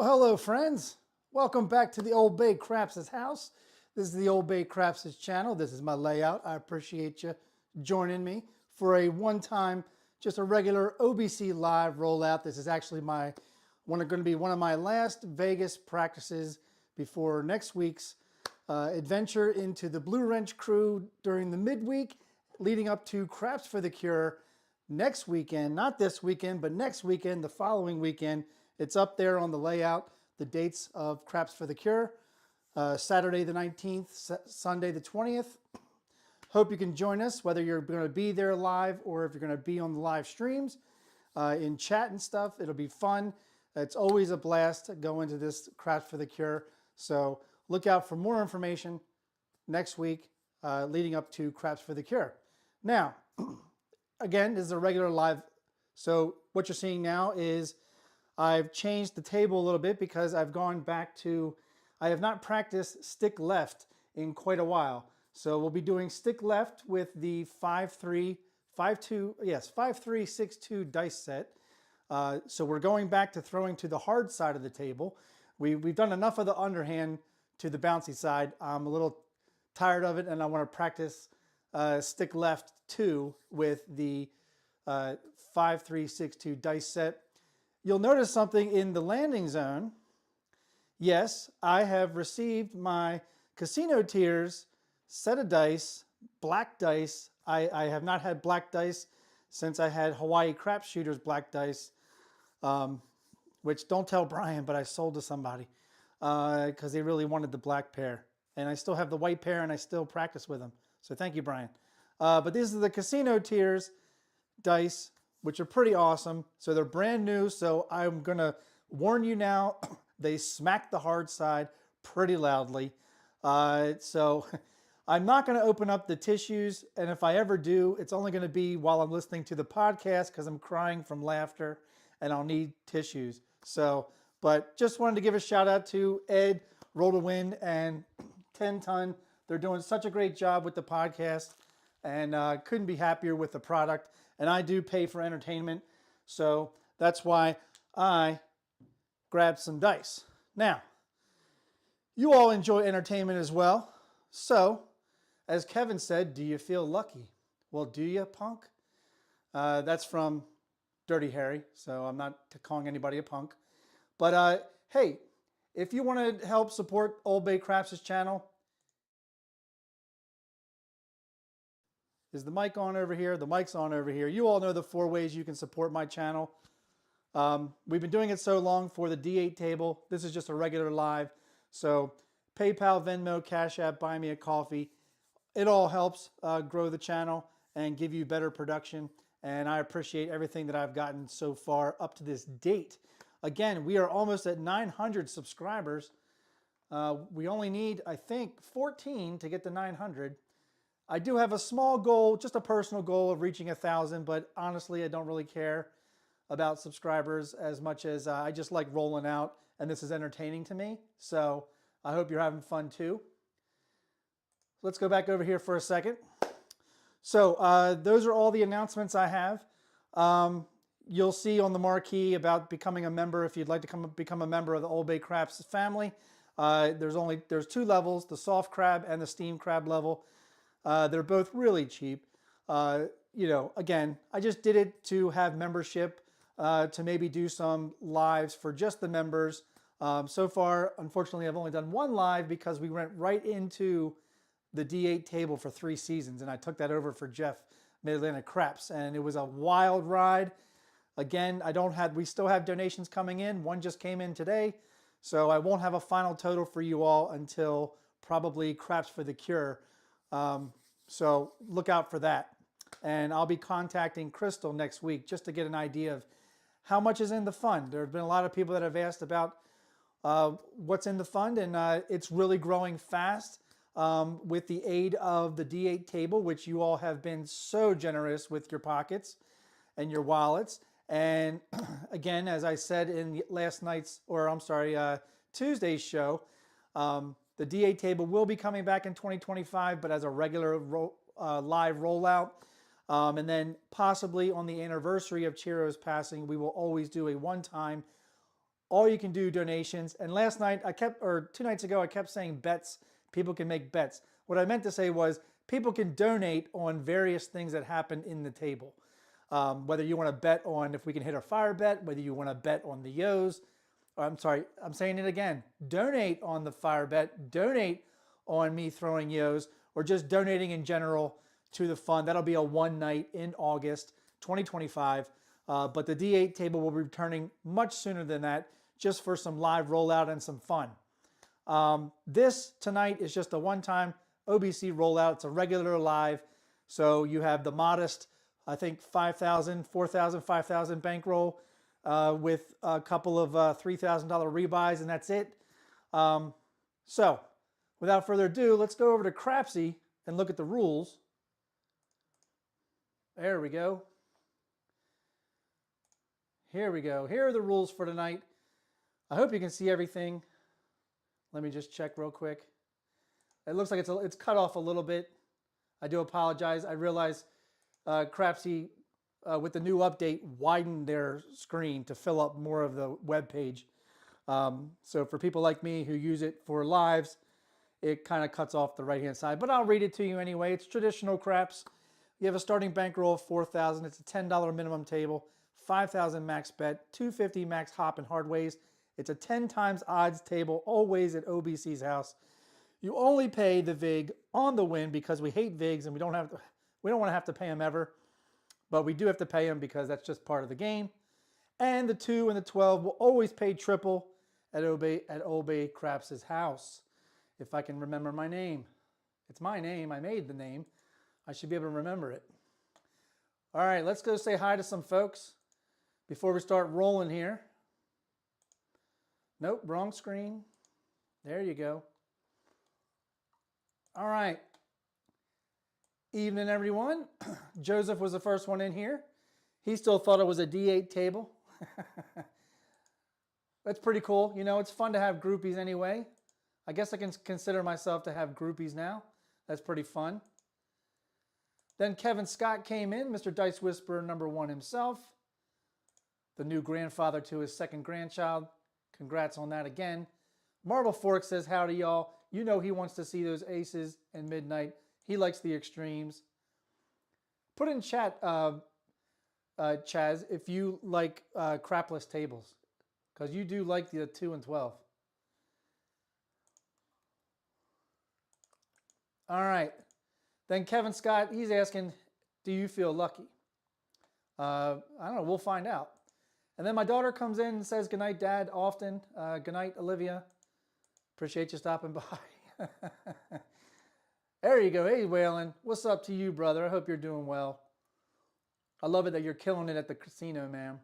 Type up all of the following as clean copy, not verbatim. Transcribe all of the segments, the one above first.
Well, hello, friends. Welcome back to the OldBayCraps' house. This is the OldBayCraps' channel. This is my layout. I appreciate you joining me for a one-time, just a regular OBC live rollout. This is actually going to be one of my last Vegas practices before next week's adventure into the Blue Wrench crew during the midweek, leading up to Craps for the Cure next weekend. Not this weekend, but next weekend, the following weekend. It's up there on the layout, the dates of Craps for the Cure, Saturday the 19th, Sunday the 20th. Hope you can join us, whether you're going to be there live or if you're going to be on the live streams, in chat and stuff. It'll be fun. It's always a blast to go into this Craps for the Cure. So look out for more information next week leading up to Craps for the Cure. Now, again, this is a regular live. So what you're seeing now is I've changed the table a little bit because I've gone back to, I have not practiced stick left in quite a while. So we'll be doing stick left with the 5-3-6-2 dice set. So we're going back to throwing to the hard side of the table. We've done enough of the underhand to the bouncy side. I'm a little tired of it and I want to practice stick left 2 with the 5-3-6-2 dice set. You'll notice something in the landing zone. Yes, I have received my Casino Tiers set of dice, black dice. I have not had black dice since I had Hawaii Crap Shooters black dice, which don't tell Brian, but I sold to somebody because they really wanted the black pair. And I still have the white pair and I still practice with them. So thank you, Brian. But these are the Casino Tiers dice, which are pretty awesome. So they're brand new. So I'm going to warn you now, they smack the hard side pretty loudly. So I'm not going to open up the tissues. And if I ever do, it's only going to be while I'm listening to the podcast because I'm crying from laughter and I'll need tissues. So, but just wanted to give a shout out to Ed, Roll to Win, and 10 Ton. They're doing such a great job with the podcast and couldn't be happier with the product. And I do pay for entertainment, so that's why I grabbed some dice. Now, you all enjoy entertainment as well. So, as Kevin said, do you feel lucky? Well, do you, punk? That's from Dirty Harry, so I'm not calling anybody a punk. But hey, if you want to help support OldBayCraps' channel, is the mic on over here? The mic's on over here. You all know the 4 ways you can support my channel. We've been doing it so long for the D8 table. This is just a regular live. So PayPal, Venmo, Cash App, Buy Me a Coffee. It all helps grow the channel and give you better production. And I appreciate everything that I've gotten so far up to this date. Again, we are almost at 900 subscribers. We only need, I think, 14 to get to 900. I do have a small goal, just a personal goal of reaching 1,000, but honestly, I don't really care about subscribers as much as I just like rolling out, and this is entertaining to me. So I hope you're having fun too. Let's go back over here for a second. So those are all the announcements I have. You'll see on the marquee about becoming a member if you'd like to become a member of the OldBayCraps family. There's 2 levels, the soft crab and the steam crab level. They're both really cheap. You know, again, I just did it to have membership, to maybe do some lives for just the members. So far, unfortunately, I've only done 1 live because we went right into the D8 table for 3 seasons, and I took that over for Jeff, Mid-Atlantic Craps, and it was a wild ride. Again, we still have donations coming in. 1 just came in today, so I won't have a final total for you all until probably Craps for the Cure. So look out for that. And I'll be contacting Crystal next week just to get an idea of how much is in the fund. There have been a lot of people that have asked about what's in the fund, and it's really growing fast with the aid of the D8 table, which you all have been so generous with your pockets and your wallets. And again, as I said in Tuesday's show, the D8 table will be coming back in 2025, but as a regular live rollout. And then possibly on the anniversary of Chiro's passing, we will always do a one-time all you can do donations. And last night or 2 nights ago, I kept saying bets. People can make bets. What I meant to say was people can donate on various things that happen in the table. Whether you want to bet on if we can hit a fire bet, whether you want to bet on the yos. I'm sorry, I'm saying it again. Donate on the fire bet, donate on me throwing yos, or just donating in general to the fund. That'll be a one night in August 2025. But the D8 table will be returning much sooner than that, just for some live rollout and some fun. This tonight is just a one-time OBC rollout. It's a regular live. So you have the modest, I think, 5,000, 4,000, 5,000 bankroll with a couple of $3,000 rebuys, and that's it. So without further ado, let's go over to Crapsee and look at the rules. There we go. Here we go. Here are the rules for tonight. I hope you can see everything. Let me just check real quick. It looks like it's cut off a little bit. I do apologize. I realize Crapsee, with the new update, widened their screen to fill up more of the web page. So for people like me who use it for lives, it kind of cuts off the right-hand side. But I'll read it to you anyway. It's traditional craps. You have a starting bankroll of $4,000. It's a $10 minimum table, $5,000 max bet, $250 max hop and hard ways. It's a 10 times odds table, always at OBC's house. You only pay the VIG on the win because we hate VIGs and we don't want to have to pay them ever. But we do have to pay them because that's just part of the game. And the 2 and the 12 will always pay triple at OldBayCraps' house. If I can remember my name. It's my name. I made the name. I should be able to remember it. All right, let's go say hi to some folks before we start rolling here. Nope, wrong screen. There you go. All right. Evening, everyone. Joseph was the first one in here. He still thought it was a D8 table. That's pretty cool. You know, it's fun to have groupies anyway. I guess I can consider myself to have groupies now. That's pretty fun. Then Kevin Scott came in, Mr. Dice Whisperer #1 himself. The new grandfather to his second grandchild. Congrats on that again. Marble Fork says, howdy y'all. You know he wants to see those aces and midnight. He likes the extremes. Put in chat, Chaz, if you like crapless tables. Because you do like the 2 and 12. All right. Then Kevin Scott, he's asking, do you feel lucky? I don't know. We'll find out. And then my daughter comes in and says, good night, Dad, often. Good night, Olivia. Appreciate you stopping by. There you go. Hey, Waylon. What's up to you, brother? I hope you're doing well. I love it that you're killing it at the casino, man.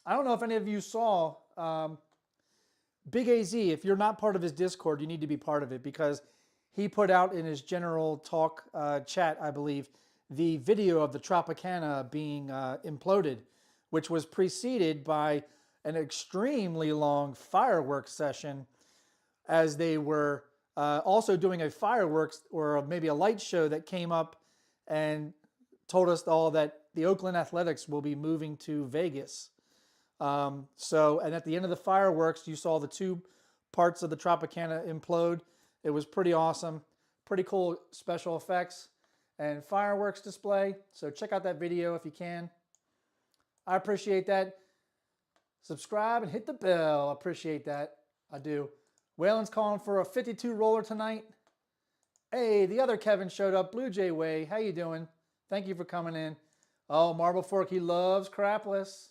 I don't know if any of you saw Big AZ. If you're not part of his Discord, you need to be part of it because he put out in his general talk chat, I believe, the video of the Tropicana being imploded, which was preceded by an extremely long fireworks session as they were also doing a fireworks or maybe a light show that came up and told us all that the Oakland Athletics will be moving to Vegas. And at the end of the fireworks, you saw the 2 parts of the Tropicana implode. It was pretty awesome, pretty cool special effects and fireworks display. So check out that video if you can. I appreciate that. Subscribe and hit the bell. I appreciate that. I do. Waylon's calling for a 52 roller tonight. Hey, the other Kevin showed up. Blue Jay Way. How you doing? Thank you for coming in. Oh, Marble Fork. He loves crapless.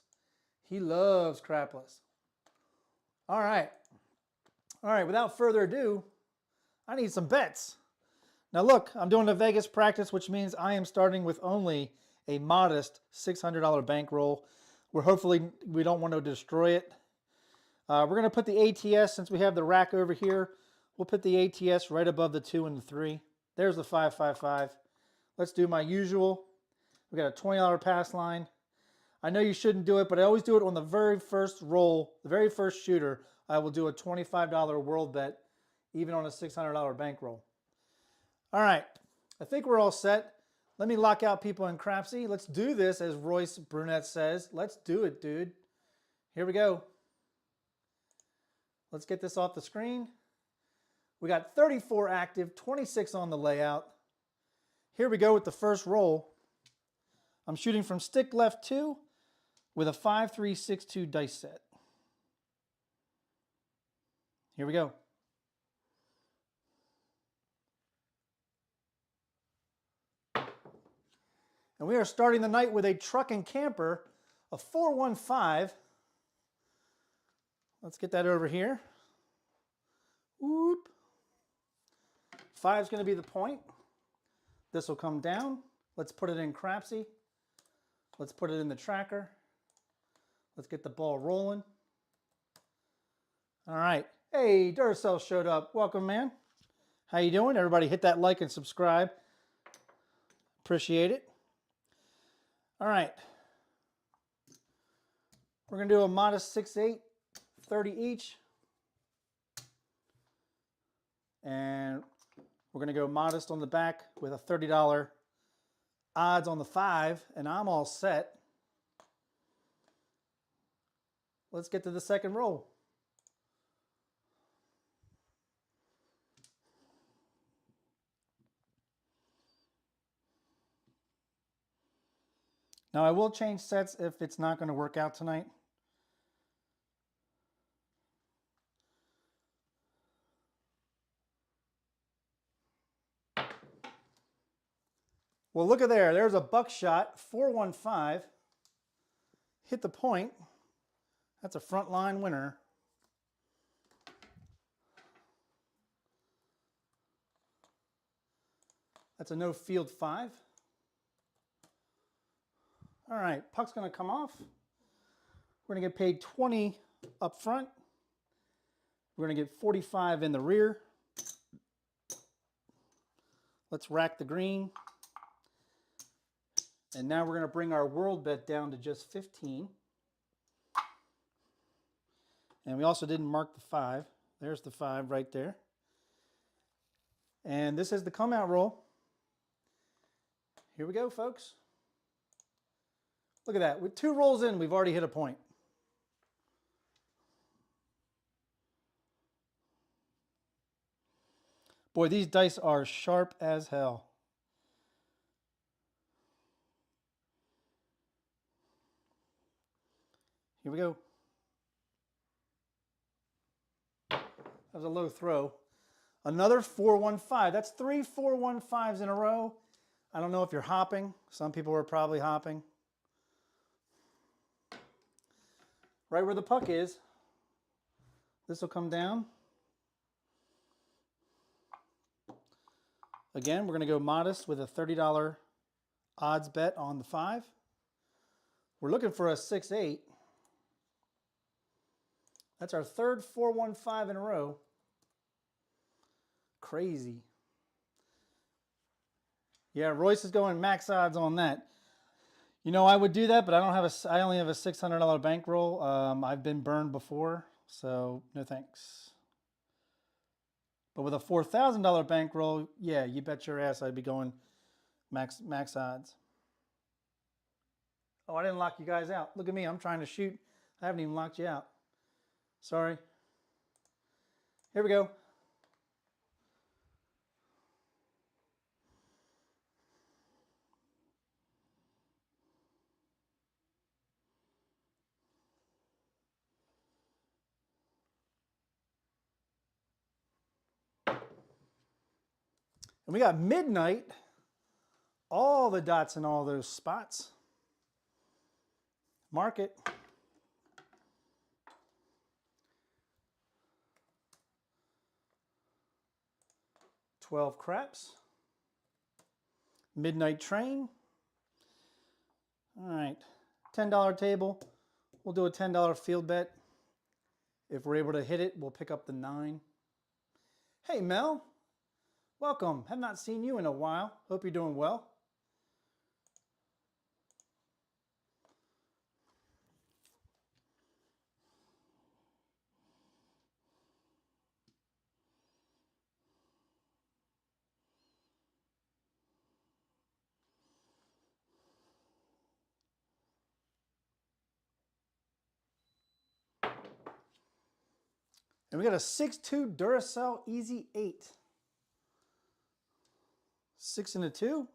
He loves crapless. All right. All right. Without further ado, I need some bets. Now look, I'm doing a Vegas practice, which means I am starting with only a modest $600 bankroll. We don't want to destroy it. We're going to put the ATS, since we have the rack over here, we'll put the ATS right above the 2 and the 3. There's the 555. Let's do my usual. We got a $20 pass line. I know you shouldn't do it, but I always do it on the very first roll, the very first shooter. I will do a $25 world bet, even on a $600 bankroll. All right, I think we're all set. Let me lock out people in Crapsee. Let's do this, as Royce Brunette says. Let's do it, dude. Here we go. Let's get this off the screen. We got 34 active, 26 on the layout. Here we go with the first roll. I'm shooting from stick left 2 with a 5-3-6-2 dice set. Here we go. And we are starting the night with a truck and camper, a 415. Let's get that over here. Whoop. 5 is going to be the point. This will come down. Let's put it in Crapsee. Let's put it in the tracker. Let's get the ball rolling. All right. Hey, Duracell showed up. Welcome, man. How you doing? Everybody hit that like and subscribe. Appreciate it. All right. We're going to do a modest 6-8, 30 each. And we're going to go modest on the back with a $30 odds on the 5, and I'm all set. Let's get to the second roll. Now I will change sets if it's not going to work out tonight. Well, look at there. There's a buckshot, 415. Hit the point. That's a front line winner. That's a no field 5. All right, puck's going to come off. We're going to get paid 20 up front. We're going to get 45 in the rear. Let's rack the green. And now we're going to bring our world bet down to just 15. And we also didn't mark the 5. There's the 5 right there. And this is the come out roll. Here we go, folks. Look at that. With 2 rolls in, we've already hit a point. Boy, these dice are sharp as hell. Here we go. That was a low throw. Another 415. That's 3 415s in a row. I don't know if you're hopping. Some people are probably hopping. Right where the puck is. This will come down. Again, we're going to go modest with a $30 odds bet on the 5. We're looking for a 6-8. That's our third 415 in a row. Crazy. Yeah, Royce is going max odds on that. You know, I would do that, but I only have a $600 bankroll. I've been burned before, so no thanks. But with a $4,000 bankroll, yeah, you bet your ass I'd be going max odds. Oh, I didn't lock you guys out. Look at me, I'm trying to shoot. I haven't even locked you out. Sorry. Here we go. And we got midnight, all the dots in all those spots. Mark it. $12 craps. Midnight train. All right, $10 table. We'll do a $10 field bet. If we're able to hit it, we'll pick up the 9. Hey, Mel. Welcome. Have not seen you in a while. Hope you're doing well. And we got a 6-2 Duracell Easy 8. 6 and a 2.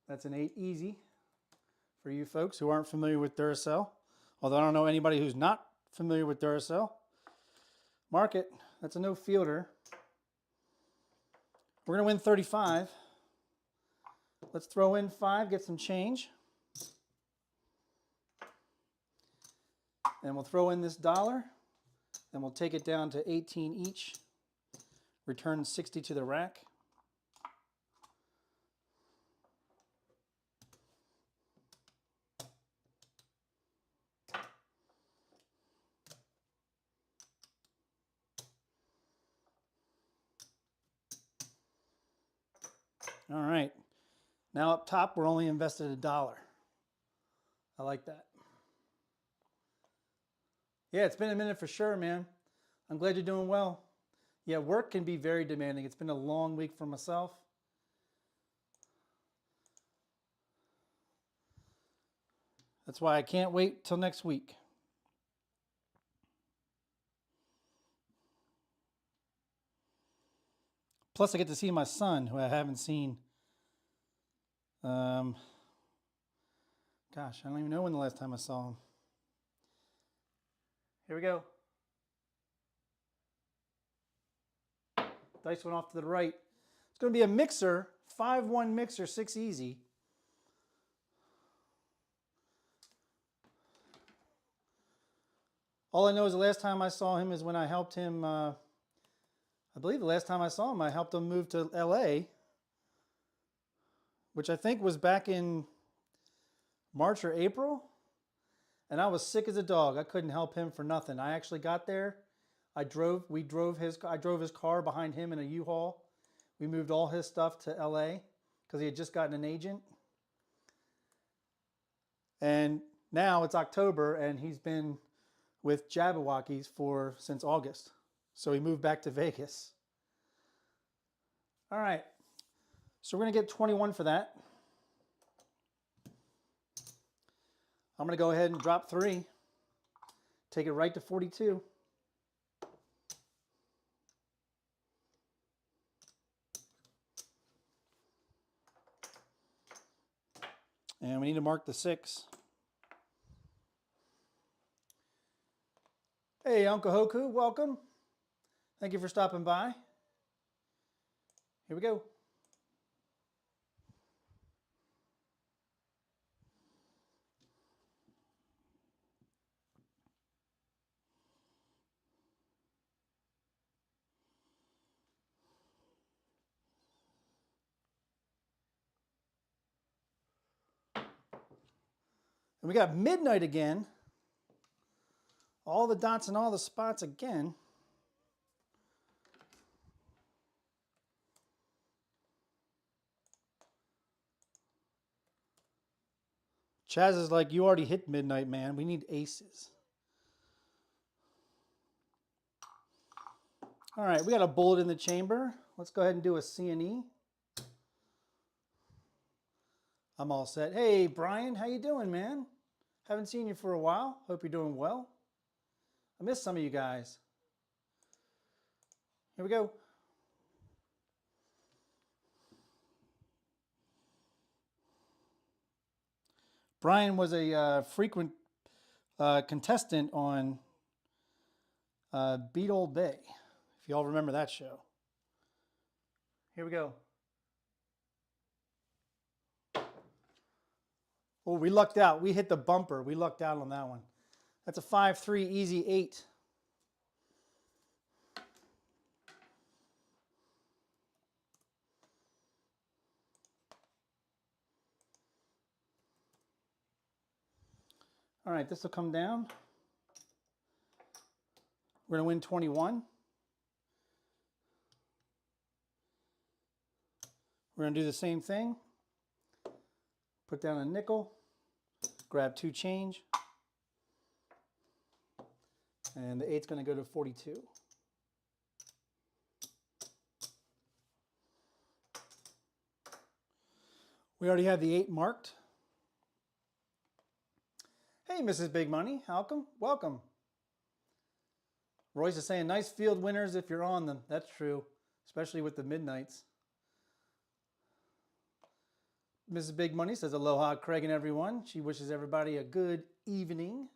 That's an 8 Easy for you folks who aren't familiar with Duracell. Although I don't know anybody who's not familiar with Duracell. Mark it. That's a no fielder. We're going to win 35. Let's throw in 5, get some change. And we'll throw in this $1. And we'll take it down to 18 each. Return 60 to the rack. All right. Now up top, we're only invested $1. I like that. Yeah, it's been a minute for sure, man. I'm glad you're doing well. Yeah, work can be very demanding. It's been a long week for myself. That's why I can't wait till next week. Plus, I get to see my son, who I haven't seen. Gosh, I don't even know when the last time I saw him. Here we go. Dice went off to the right. It's going to be a mixer, 5-1 mixer, 6 Easy. All I know is the last time I saw him is when I helped him, I believe the last time I saw him, I helped him move to LA, which I think was back in March or April. And I was sick as a dog. I couldn't help him for nothing. I actually got there. I drove his car behind him in a U-Haul. We moved all his stuff to LA because he had just gotten an agent. And now it's October and he's been with Jabberwockies since August. So he moved back to Vegas. All right. So we're going to get 21 for that. I'm going to go ahead and drop 3. Take it right to 42. And we need to mark the 6. Hey, Uncle Hoku, welcome. Thank you for stopping by. Here we go. And we got midnight again. All the dots and all the spots again. Chaz is like, you already hit midnight, man. We need aces. All right, we got a bullet in the chamber. Let's go ahead and do a C&E. I'm all set. Hey, Brian, how you doing, man? Haven't seen you for a while. Hope you're doing well. I missed some of you guys. Here we go. Brian was a frequent contestant on Beat Old Bay, if y'all remember that show. Here we go. Oh, we lucked out. We hit the bumper. We lucked out on that one. That's a 5-3 Easy 8. All right, this will come down. We're going to win 21. We're going to do the same thing. Put down a nickel. Grab 2 change. And the 8's going to go to 42. We already have the 8 marked. Hey, Mrs. Big Money, welcome, welcome. Royce is saying, nice field winners if you're on them. That's true, especially with the midnights. Mrs. Big Money says, aloha, Craig and everyone. She wishes everybody a good evening.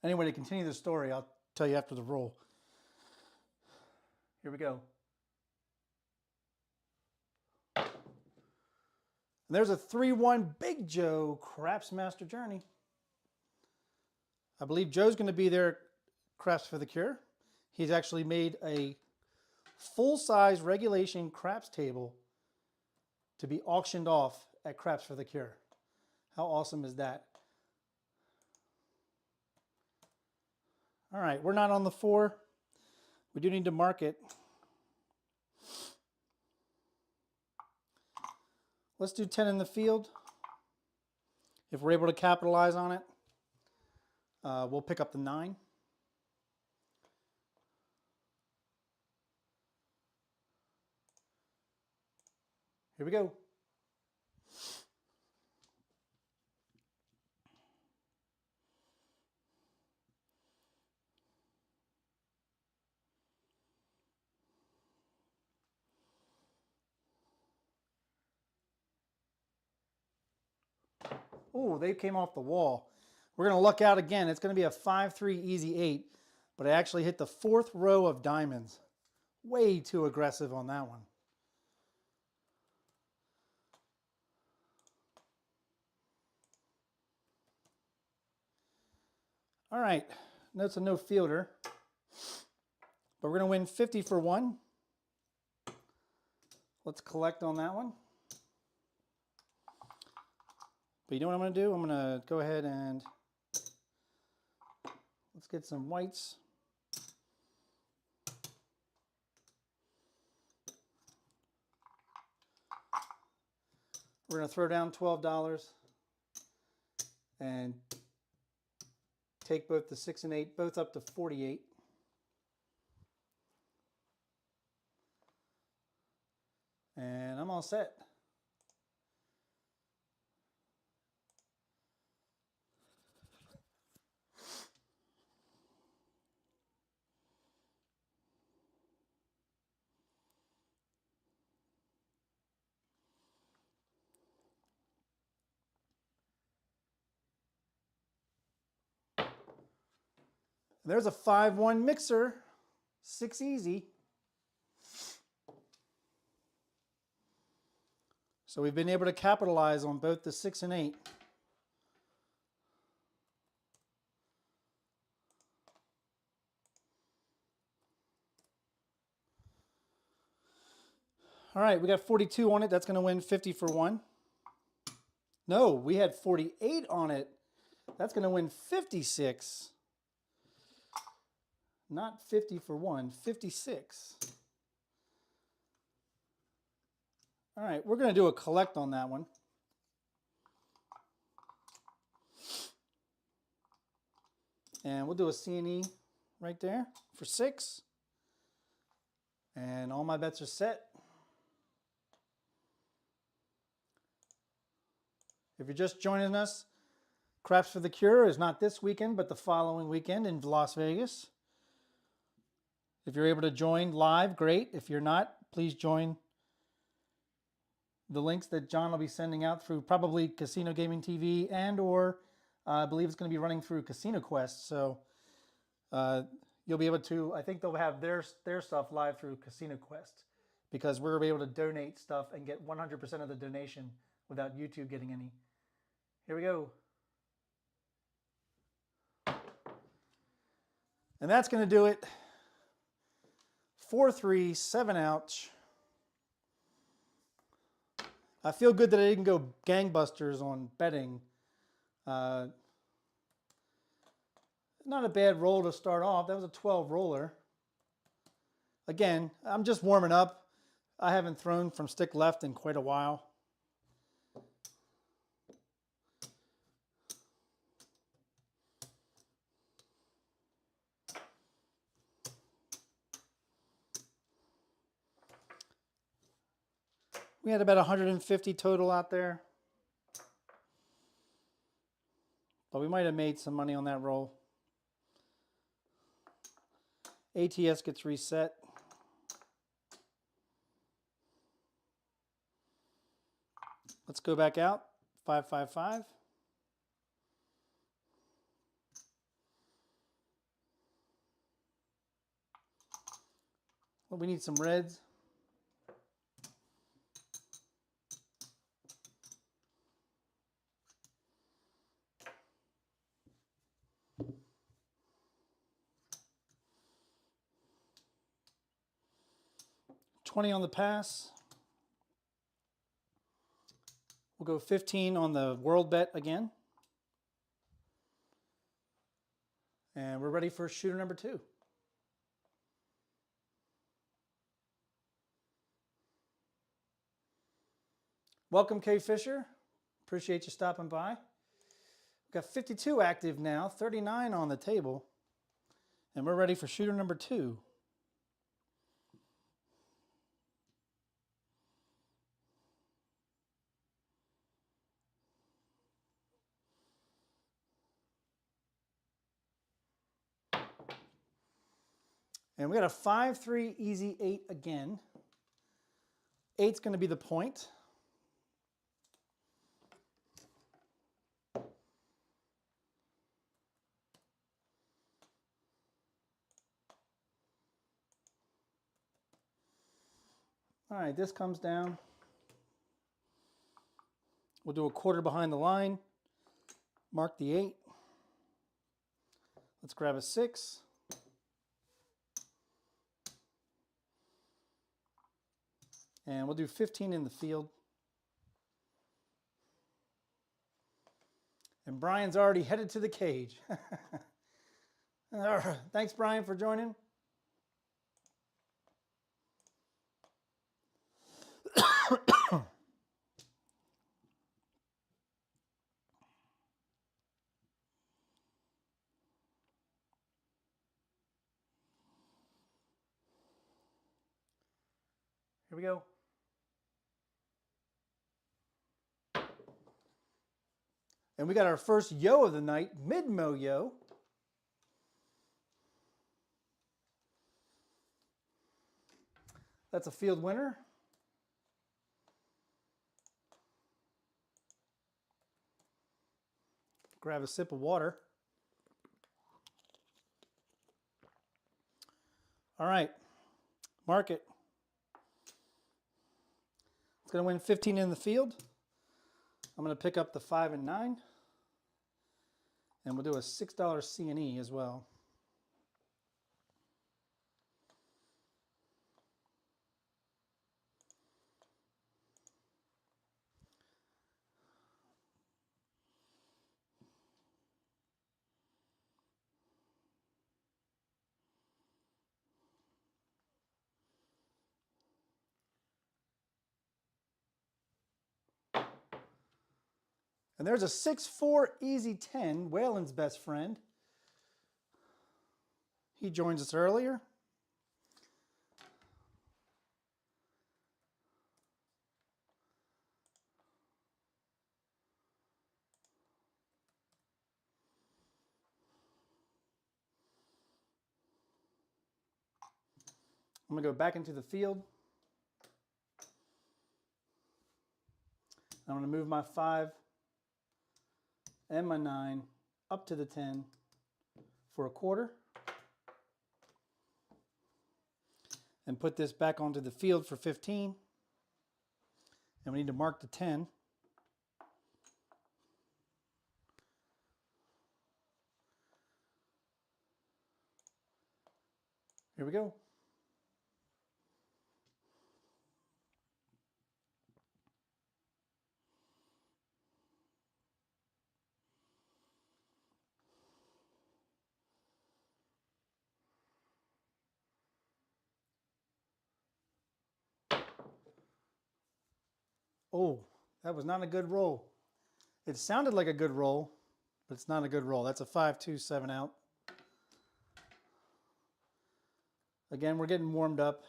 Anyway, to continue the story, I'll tell you after the roll. Here we go. And there's a 3-1 Big Joe Craps Master Journey. I believe Joe's going to be there at Craps for the Cure. He's actually made a full-size regulation craps table to be auctioned off at Craps for the Cure. How awesome is that? All right, we're not on the 4. We do need to mark it. Let's do 10 in the field. If we're able to capitalize on it, we'll pick up the 9. Here we go. Oh, they came off the wall. We're going to luck out again. It's going to be a 5-3 easy 8, but I actually hit the 4th row of diamonds. Way too aggressive on that one. All right, notes a no fielder, but we're going to win 50 for 1. Let's collect on that one. But you know what I'm going to do? I'm going to go ahead and let's get some whites. We're going to throw down $12 and take both the 6 and 8, both up to 48. And I'm all set. There's a 5-1 mixer, 6 easy. So we've been able to capitalize on both the 6 and 8. All right, we got 42 on it. That's going to win 50 for 1. No, we had 48 on it. That's going to win 56. Not 50 for 1, 56. All right, we're going to do a collect on that one. And we'll do a C&E right there for 6. And all my bets are set. If you're just joining us, Craps for the Cure is not this weekend, but the following weekend in Las Vegas. If you're able to join live, great. If you're not, please join the links that John will be sending out through probably Casino Gaming TV and or I believe it's going to be running through Casino Quest. So you'll be able to, I think they'll have their stuff live through Casino Quest because we're able to donate stuff and get 100% of the donation without YouTube getting any. Here we go. And that's going to do it. 4-3, 7 ouch. I feel good that I didn't go gangbusters on betting. Not a bad roll to start off. That was a 12 roller. Again, I'm just warming up. I haven't thrown from stick left in quite a while. We had about 150 total out there. But we might have made some money on that roll. ATS gets reset. Let's go back out. 555. Well, we need some reds. $20 on the pass. We'll go 15 on the world bet again. And we're ready for shooter number 2. Welcome, Kay Fisher. Appreciate you stopping by. We've got 52 active now, 39 on the table. And we're ready for shooter number 2. And we got a 5-3 easy 8 again. 8's going to be the point. All right, this comes down. We'll do a quarter behind the line. Mark the 8. Let's grab a 6. And we'll do 15 in the field. And Brian's already headed to the cage. All right. Thanks, Brian, for joining. Here we go. And we got our first yo of the night, mid-mo yo. That's a field winner. Grab a sip of water. All right, mark it. It's going to win 15 in the field. I'm going to pick up the 5 and 9. And we'll do a $6 C&E as well. And there's a 6-4 easy 10, Waylon's best friend. He joins us earlier. I'm going to go back into the field. I'm going to move my 5 and my 9 up to the 10 for a quarter. And put this back onto the field for 15. And we need to mark the 10. Here we go. Oh, that was not a good roll. It sounded like a good roll, but it's not a good roll. That's a 5-2, 7 out. Again, we're getting warmed up.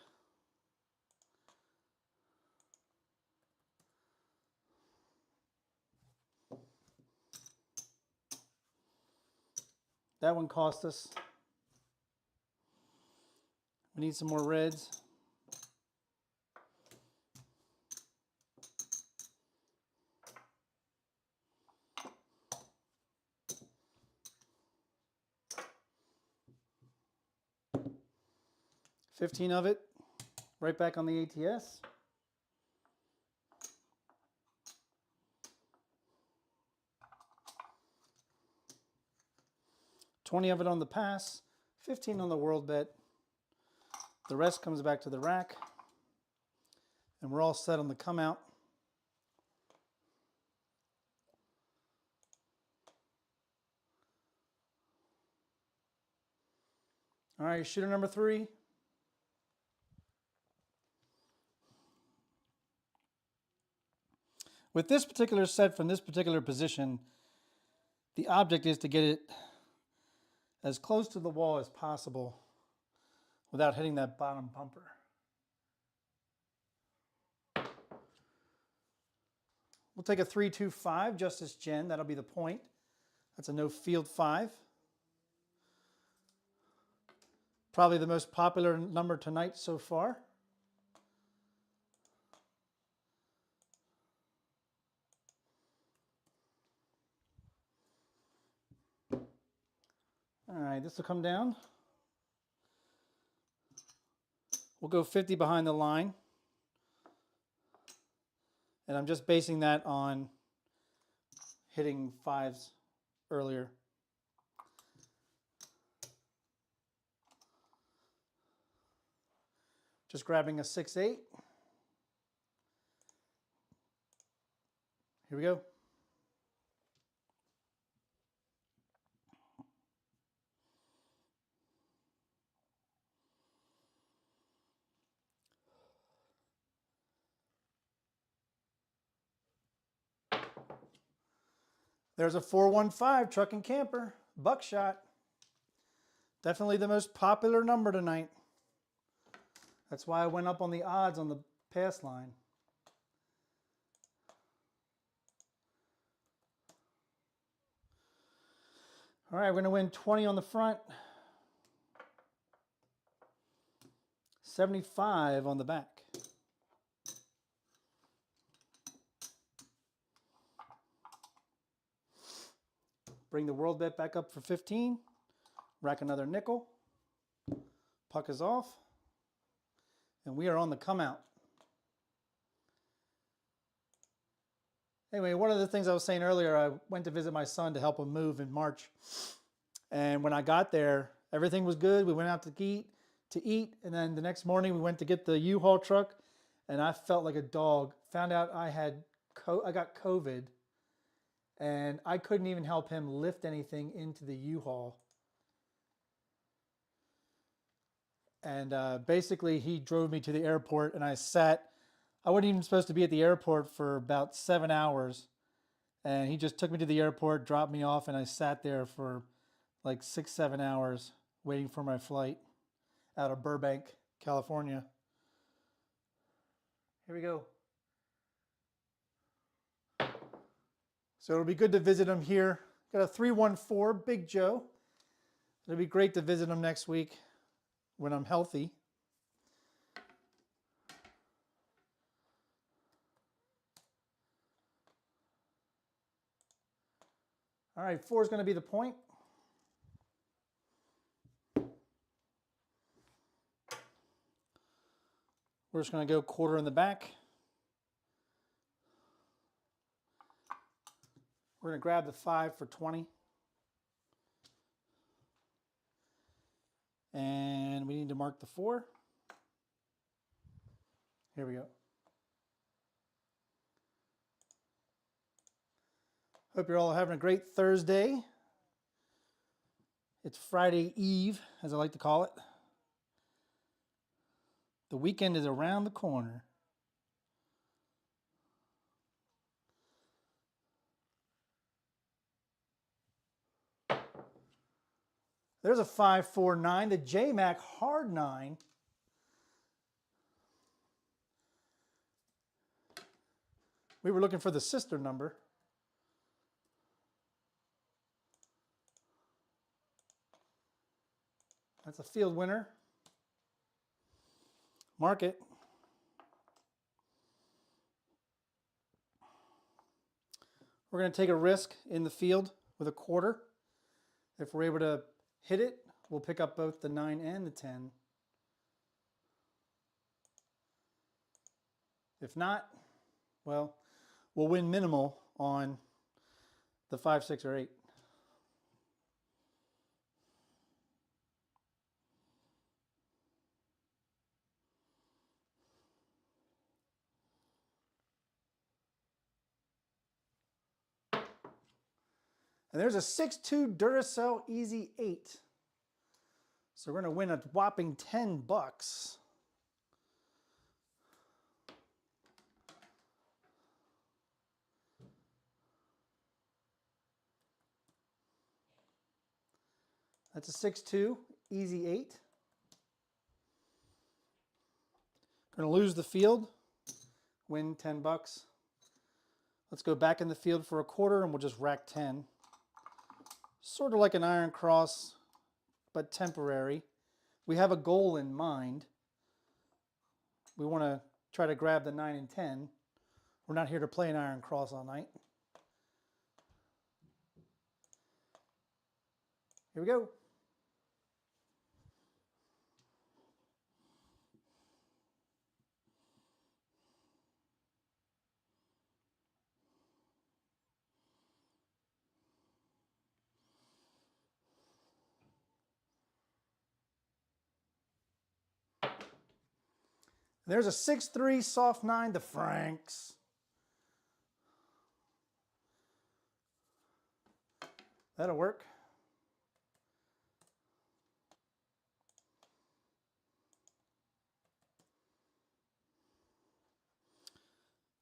That one cost us. We need some more reds. $15 of it, right back on the ATS. $20 of it on the pass, $15 on the world bet. The rest comes back to the rack, and we're all set on the come out. All right, shooter number 3. With this particular set from this particular position, the object is to get it as close to the wall as possible without hitting that bottom bumper. We'll take a 3-2-5, Justice Jen. That'll be the point. That's a no field 5. Probably the most popular number tonight so far. All right, this will come down. We'll go 50 behind the line. And I'm just basing that on hitting 5s earlier. Just grabbing a 6-8. Here we go. There's a 415 truck and camper, buckshot. Definitely the most popular number tonight. That's why I went up on the odds on the pass line. All right, we're going to win 20 on the front, 75 on the back. Bring the world bet back up for 15. Rack another nickel. Puck is off. And we are on the come out. Anyway, one of the things I was saying earlier, I went to visit my son to help him move in March. And when I got there, everything was good. We went out to eat. And then the next morning we went to get the U-Haul truck. And I felt like a dog. Found out I got COVID. And I couldn't even help him lift anything into the U-Haul. And basically he drove me to the airport and I wasn't even supposed to be at the airport for about 7 hours. And he just took me to the airport, dropped me off, and I sat there for like 6-7 hours waiting for my flight out of Burbank, California. Here we go. So it'll be good to visit him here. Got a 314, Big Joe. It'll be great to visit him next week when I'm healthy. All right, 4 is going to be the point. We're just going to go quarter in the back. We're going to grab the 5 for 20. And we need to mark the 4. Here we go. Hope you're all having a great Thursday. It's Friday Eve, as I like to call it. The weekend is around the corner. There's a 549, the J-Mac Hard 9. We were looking for the sister number. That's a field winner. Mark it. We're going to take a risk in the field with a quarter. If we're able to hit it, we'll pick up both the 9 and the 10. If not, well, we'll win minimal on the 5, 6, or 8. And there's a 6-2 Duracell Easy 8. So we're going to win a whopping $10. That's a 6-2 Easy 8. Going to lose the field, win $10. Let's go back in the field for a quarter and we'll just rack 10. Sort of like an iron cross, but temporary. We have a goal in mind. We want to try to grab the 9 and 10. We're not here to play an iron cross all night. Here we go. There's a 6-3 soft 9 to Franks. That'll work.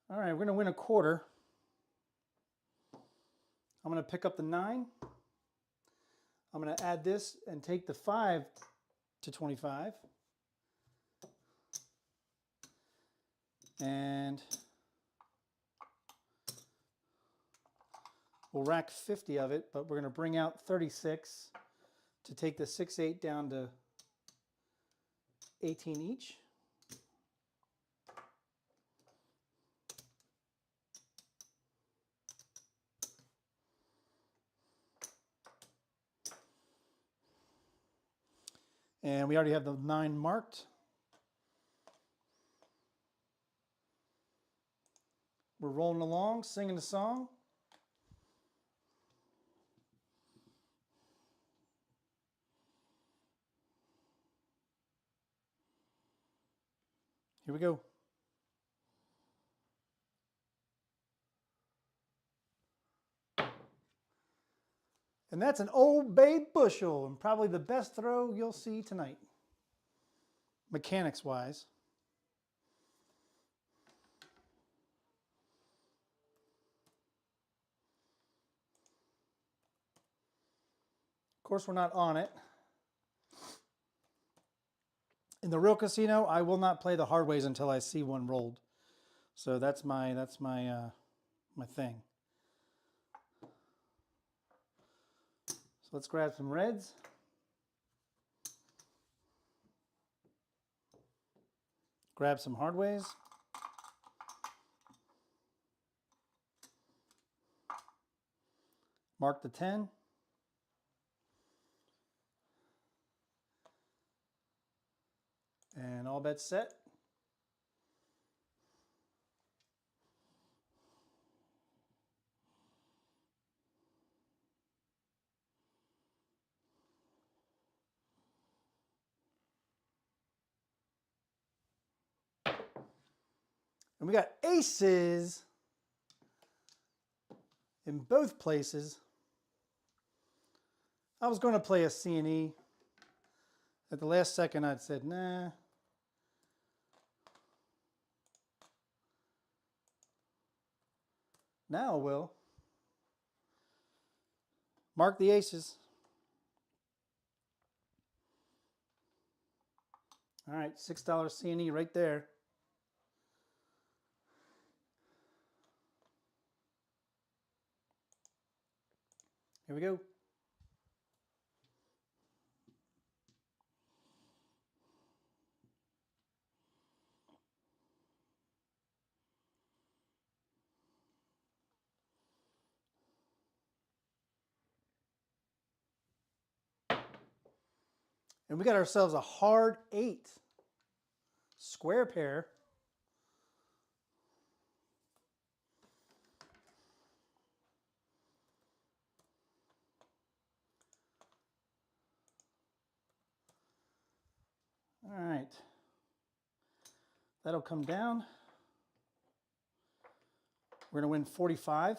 All right, we're going to win a quarter. I'm going to pick up the 9. I'm going to add this and take the 5 to 25. And we'll rack 50 of it, but we're going to bring out 36 to take the 6-8 down to 18 each. And we already have the 9 marked. We're rolling along, singing the song. Here we go. And that's an Old Bay bushel, and probably the best throw you'll see tonight, mechanics-wise. Of course, we're not on it. In the real casino, I will not play the hard ways until I see one rolled. So that's my thing. So let's grab some reds. Grab some hard ways. Mark the 10. And all bets set. And we got aces in both places. I was going to play a C&E. At the last second, I said, nah. Now I will. Mark the aces. All right, $6 C&E right there. Here we go. And we got ourselves a hard 8. Square pair. All right. That'll come down. We're going to win 45.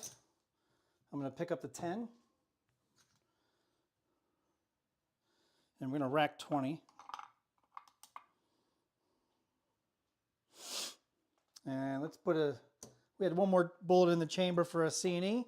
I'm going to pick up the 10. And we're going to rack 20. And let's put we had one more bullet in the chamber for a C&E.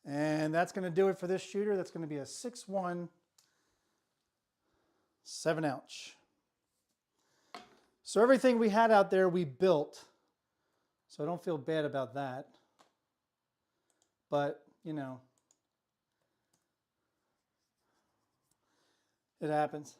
And that's going to do it for this shooter. That's going to be a 6.1 7-ounce. So everything we had out there we built. So I don't feel bad about that. But, you know, it happens.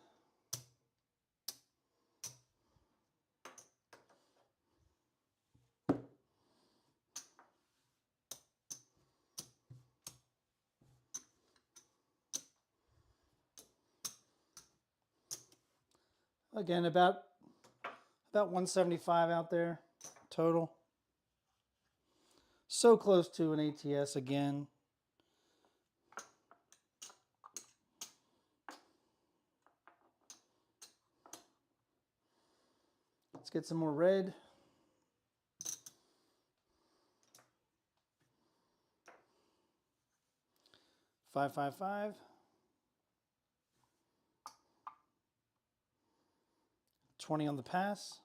Again, about 175 out there total. So close to an ATS again. Let's get some more red. .555. 20 on the pass.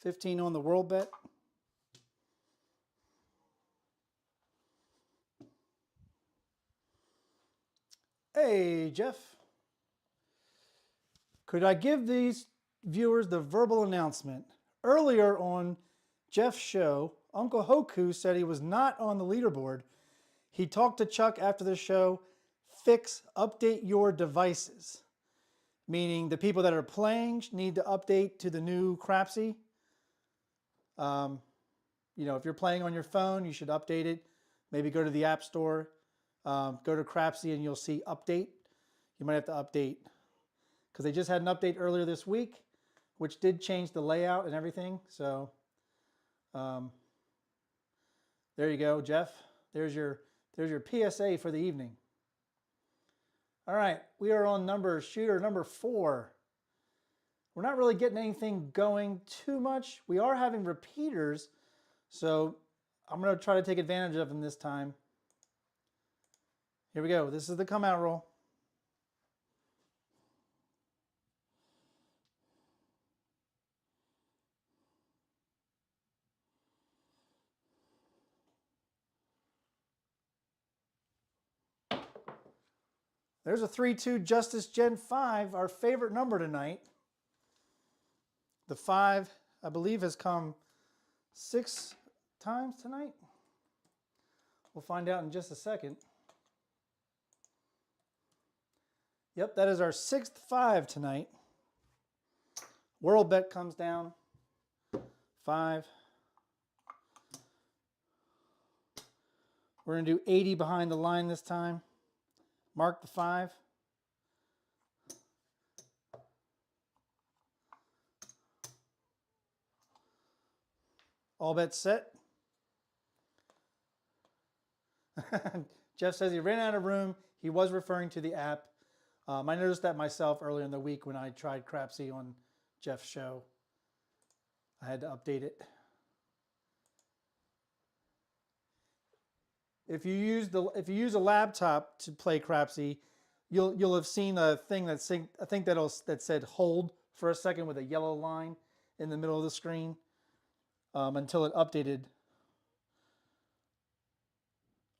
$15 on the world bet. Hey, Jeff. Could I give these viewers the verbal announcement? Earlier on Jeff's show, Uncle Hoku said he was not on the leaderboard. He talked to Chuck after the show. Update your devices. Meaning the people that are playing need to update to the new Crapsee. You know, if you're playing on your phone, you should update it. Maybe go to the App Store, go to Crapsee, and you'll see update. You might have to update because they just had an update earlier this week, which did change the layout and everything. So there you go, Jeff. There's your PSA for the evening. All right, we are on shooter number 4. We're not really getting anything going too much. We are having repeaters, so I'm going to try to take advantage of them this time. Here we go. This is the come out roll. There's a 3-2 Justice Gen 5, our favorite number tonight. The 5, I believe, has come 6 times tonight. We'll find out in just a second. Yep, that is our 6th 5 tonight. World bet comes down. 5. We're going to do 80 behind the line this time. Mark the 5. All bets set. Jeff says he ran out of room. He was referring to the app. I noticed that myself earlier in the week when I tried Crapsee on Jeff's show. I had to update it. If you use a laptop to play Crapsee, you'll have seen a thing that said hold for a second with a yellow line in the middle of the screen until it updated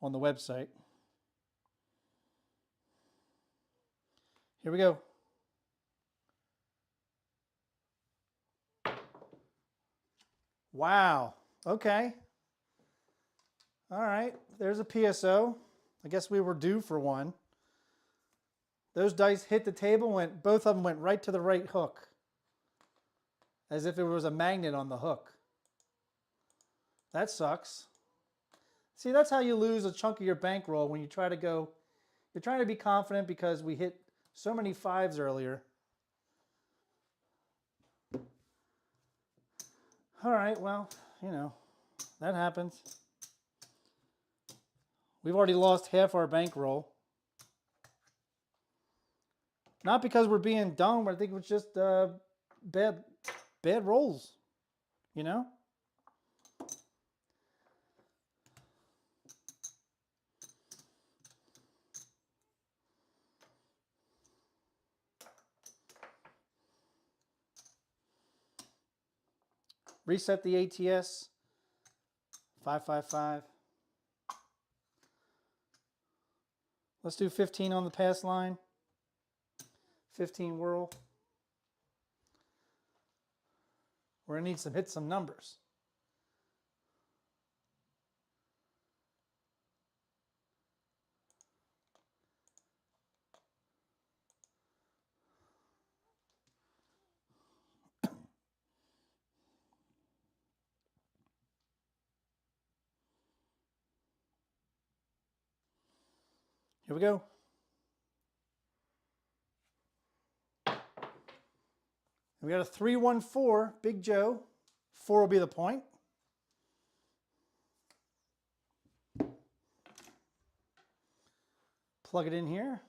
on the website. Here we go. Wow. Okay. All right. There's a PSO. I guess we were due for one. Those dice hit the table, both of them went right to the right hook, as if it was a magnet on the hook. That sucks. See, that's how you lose a chunk of your bankroll when you try to go. You're trying to be confident because we hit so many fives earlier. All right, well, you know, that happens. We've already lost half our bankroll. Not because we're being dumb, but I think it was just bad rolls, you know? Reset the ATS. 555. Let's do 15 on the pass line. 15 whirl. We're going to need hit some numbers. Here we go. We got a 314, Big Joe. 4 will be the point. Plug it in here.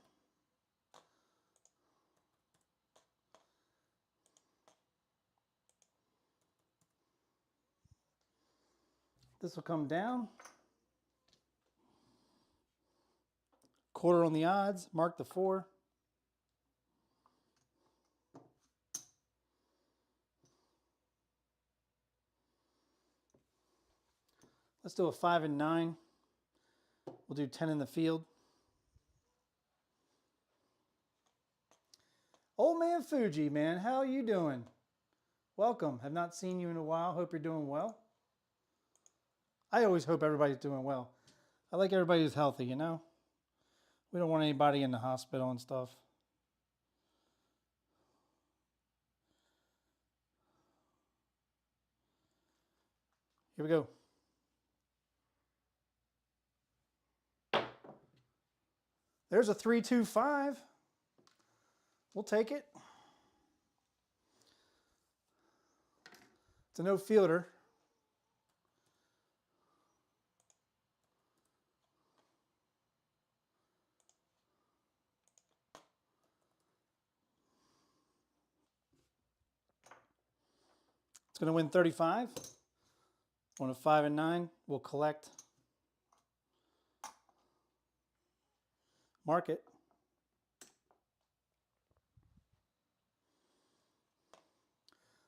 This will come down. Quarter on the odds, mark the 4. Let's do a 5 and 9. We'll do 10 in the field. Old man Fuji, man, how are you doing? Welcome. Have not seen you in a while. Hope you're doing well. I always hope everybody's doing well. I like everybody who's healthy, you know? We don't want anybody in the hospital and stuff. Here we go. There's a 325. We'll take it. It's a no fielder. It's going to win 35. On a 5 and 9, we'll collect. Mark it.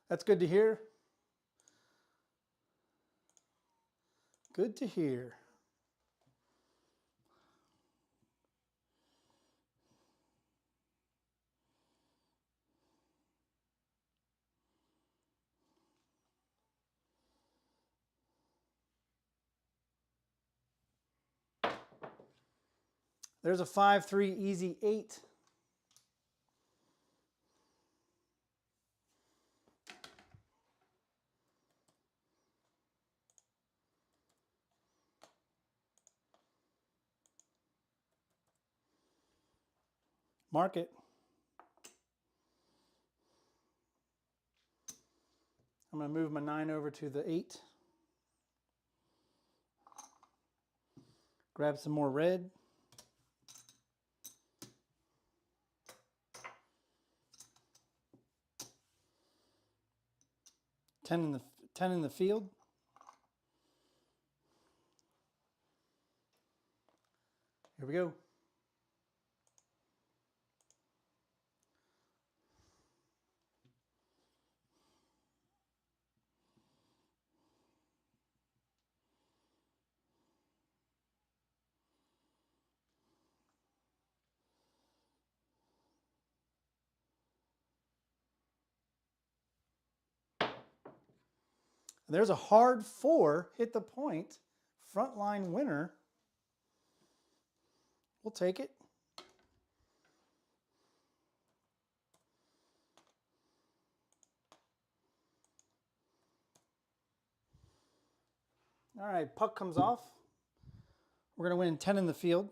That's good to hear. Good to hear. There's a 5-3 easy 8. Mark it. I'm going to move my 9 over to the 8. Grab some more red. Ten in the field. Here we go. And there's a hard 4, hit the point, frontline winner. We'll take it. All right, puck comes off. We're going to win 10 in the field,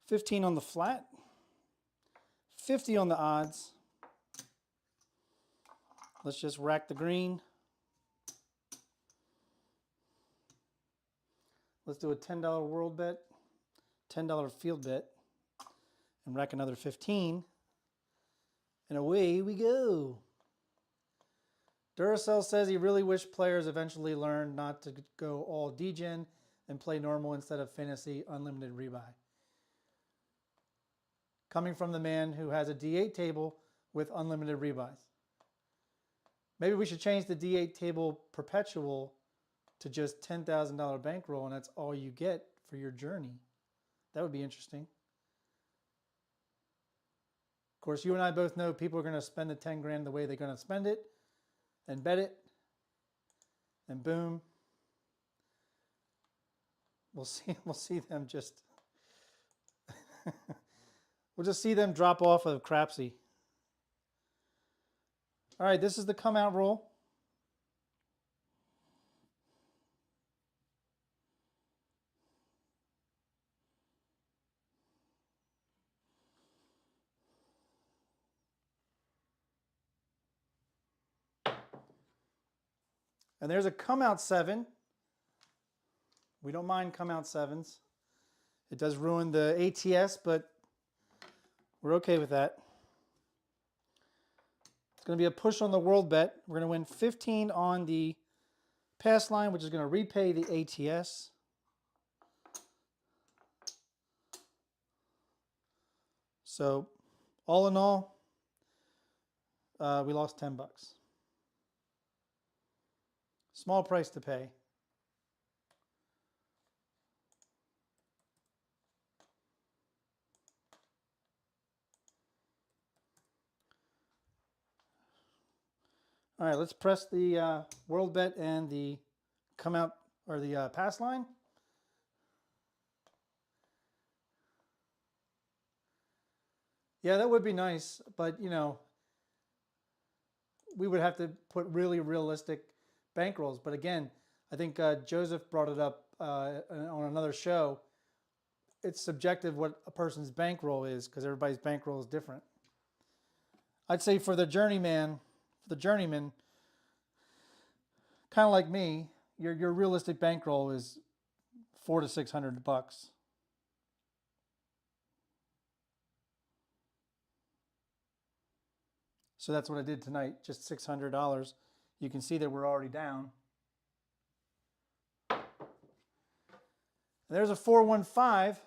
15 on the flat, 50 on the odds. Let's just rack the green. Let's do a $10 world bet, $10 field bet, and rack another 15. And away we go. Duracell says he really wished players eventually learned not to go all degen and play normal instead of fantasy unlimited rebuy. Coming from the man who has a D8 table with unlimited rebuys. Maybe we should change the D8 table perpetual to just $10,000 bankroll, and that's all you get for your journey. That would be interesting. Of course, you and I both know people are going to spend the 10 grand the way they're going to spend it and bet it, and boom. We'll see them just we'll just see them drop off of Crapsee. All right, this is the come out roll. And there's a come out 7. We don't mind come out 7s. It does ruin the ATS, but we're okay with that. It's going to be a push on the world bet. We're going to win 15 on the pass line, which is going to repay the ATS. So all in all, we lost 10 bucks. Small price to pay. All right, let's press the world bet and the come out or the pass line. Yeah, that would be nice, but you know, we would have to put really realistic bankrolls. But again, I think Joseph brought it up on another show. It's subjective what a person's bankroll is because everybody's bankroll is different. I'd say for the journeyman, kind of like me, your realistic bankroll is $400 to $600. So that's what I did tonight, just $600. You can see that we're already down. And there's a 415.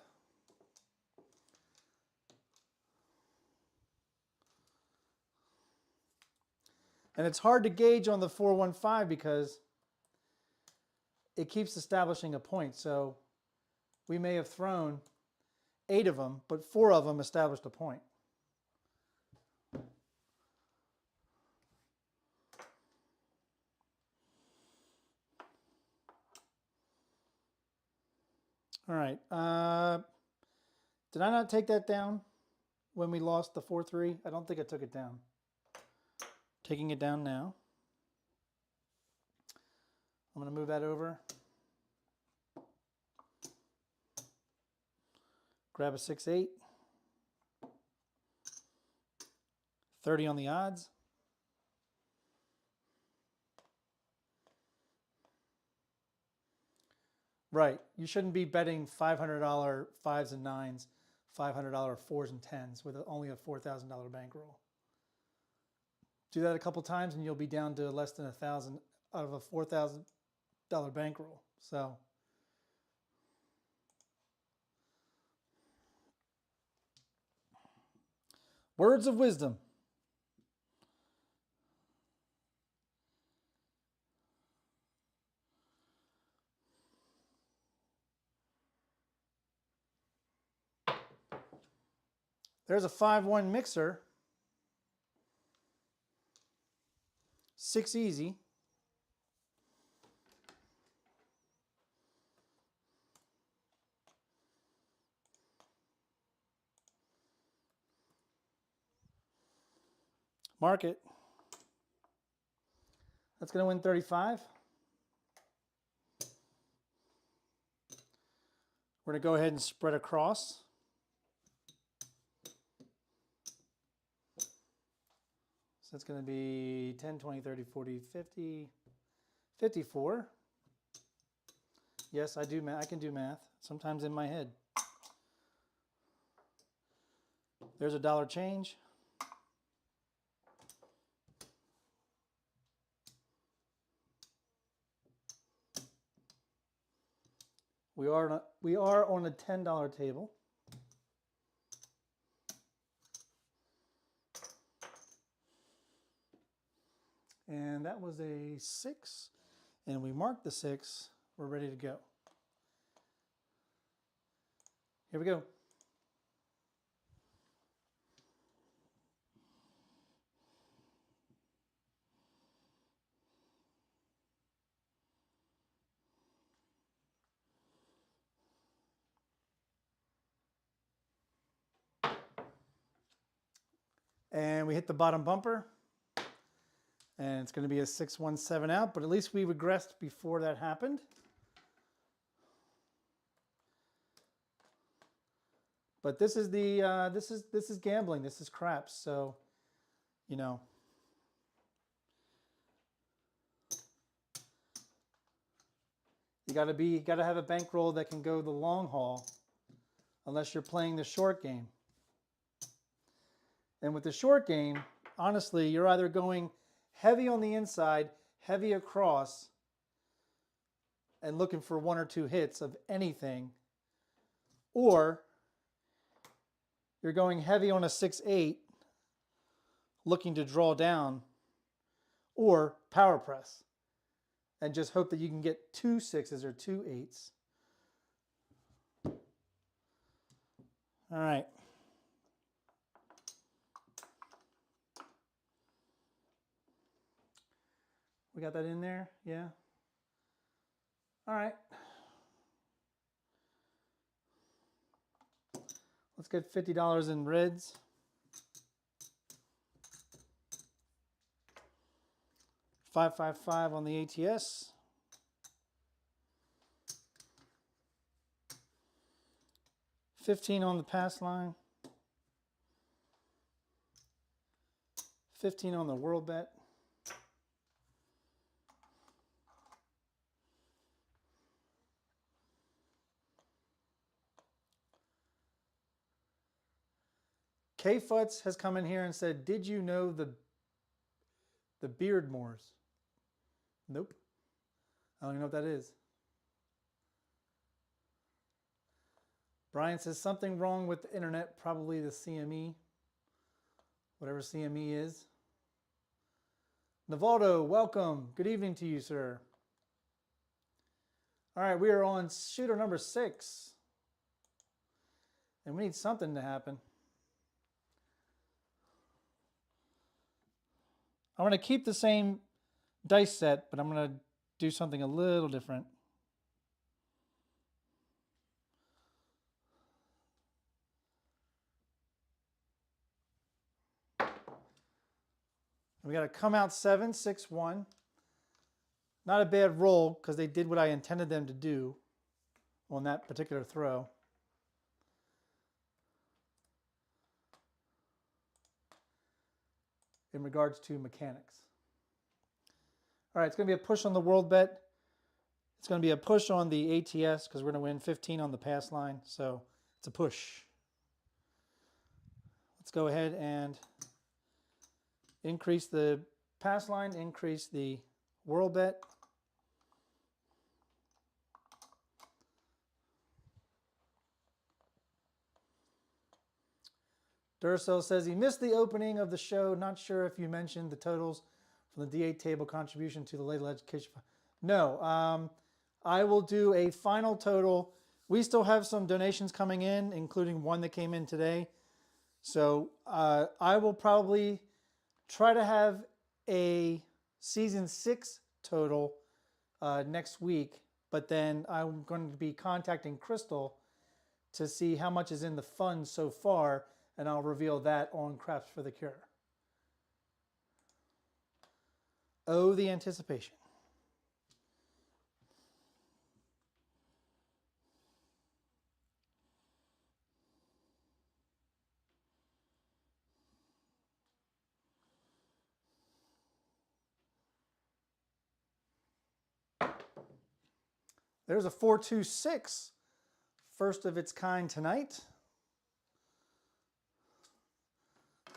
And it's hard to gauge on the 415 because it keeps establishing a point. So we may have thrown 8 of them, but 4 of them established a point. All right. Did I not take that down when we lost the 4-3? I don't think I took it down. Taking it down now. I'm going to move that over. Grab a 6-8. 30 on the odds. Right. You shouldn't be betting $500 5s and 9s, $500 4s and 10s with only a $4,000 bankroll. Do that a couple times and you'll be down to less than $1,000 out of a $4,000 bankroll. So words of wisdom. There's a 5-1 mixer. 6 easy. Mark it. That's going to win 35. We're going to go ahead and spread across. So that's going to be 10, 20, 30, 40, 50, 54. Yes, I do math. I can do math, sometimes in my head. There's a dollar change. We are on a $10 table. And that was a 6. And we marked the 6. We're ready to go. Here we go. And we hit the bottom bumper. And it's going to be a 617 out, but at least we regressed before that happened. But this is the this is gambling. This is craps. So, you know, you got to have a bankroll that can go the long haul, unless you're playing the short game. And with the short game, honestly, you're either going heavy on the inside, heavy across, and looking for 1 or 2 hits of anything, or you're going heavy on a 6-8, looking to draw down, or power press, and just hope that you can get 2 6s or 2 8s. All right. We got that in there? Yeah. All right. Let's get $50 in reds. $555 on the ATS. $15 on the pass line. $15 on the world bet. K Futz has come in here and said, "Did you know the Beardmores?" Nope. I don't even know what that is. Brian says, "Something wrong with the internet, probably the CME." Whatever CME is. Navaldo, welcome. Good evening to you, sir. All right, we are on shooter number 6. And we need something to happen. I'm going to keep the same dice set, but I'm going to do something a little different. We got to come out 7, 6, 1. Not a bad roll because they did what I intended them to do on that particular throw. In regards to mechanics. All right, it's going to be a push on the world bet. It's going to be a push on the ATS because we're going to win 15 on the pass line. So it's a push. Let's go ahead and increase the pass line, increase the world bet. Duracell says he missed the opening of the show. Not sure if you mentioned the totals from the D8 table contribution to the Ladle Education. No, I will do a final total. We still have some donations coming in, including one that came in today. So I will probably try to have a season 6 total next week, but then I'm going to be contacting Crystal to see how much is in the fund so far, and I'll reveal that on Craps for the Cure. Oh, the anticipation. There's a 426, first of its kind tonight.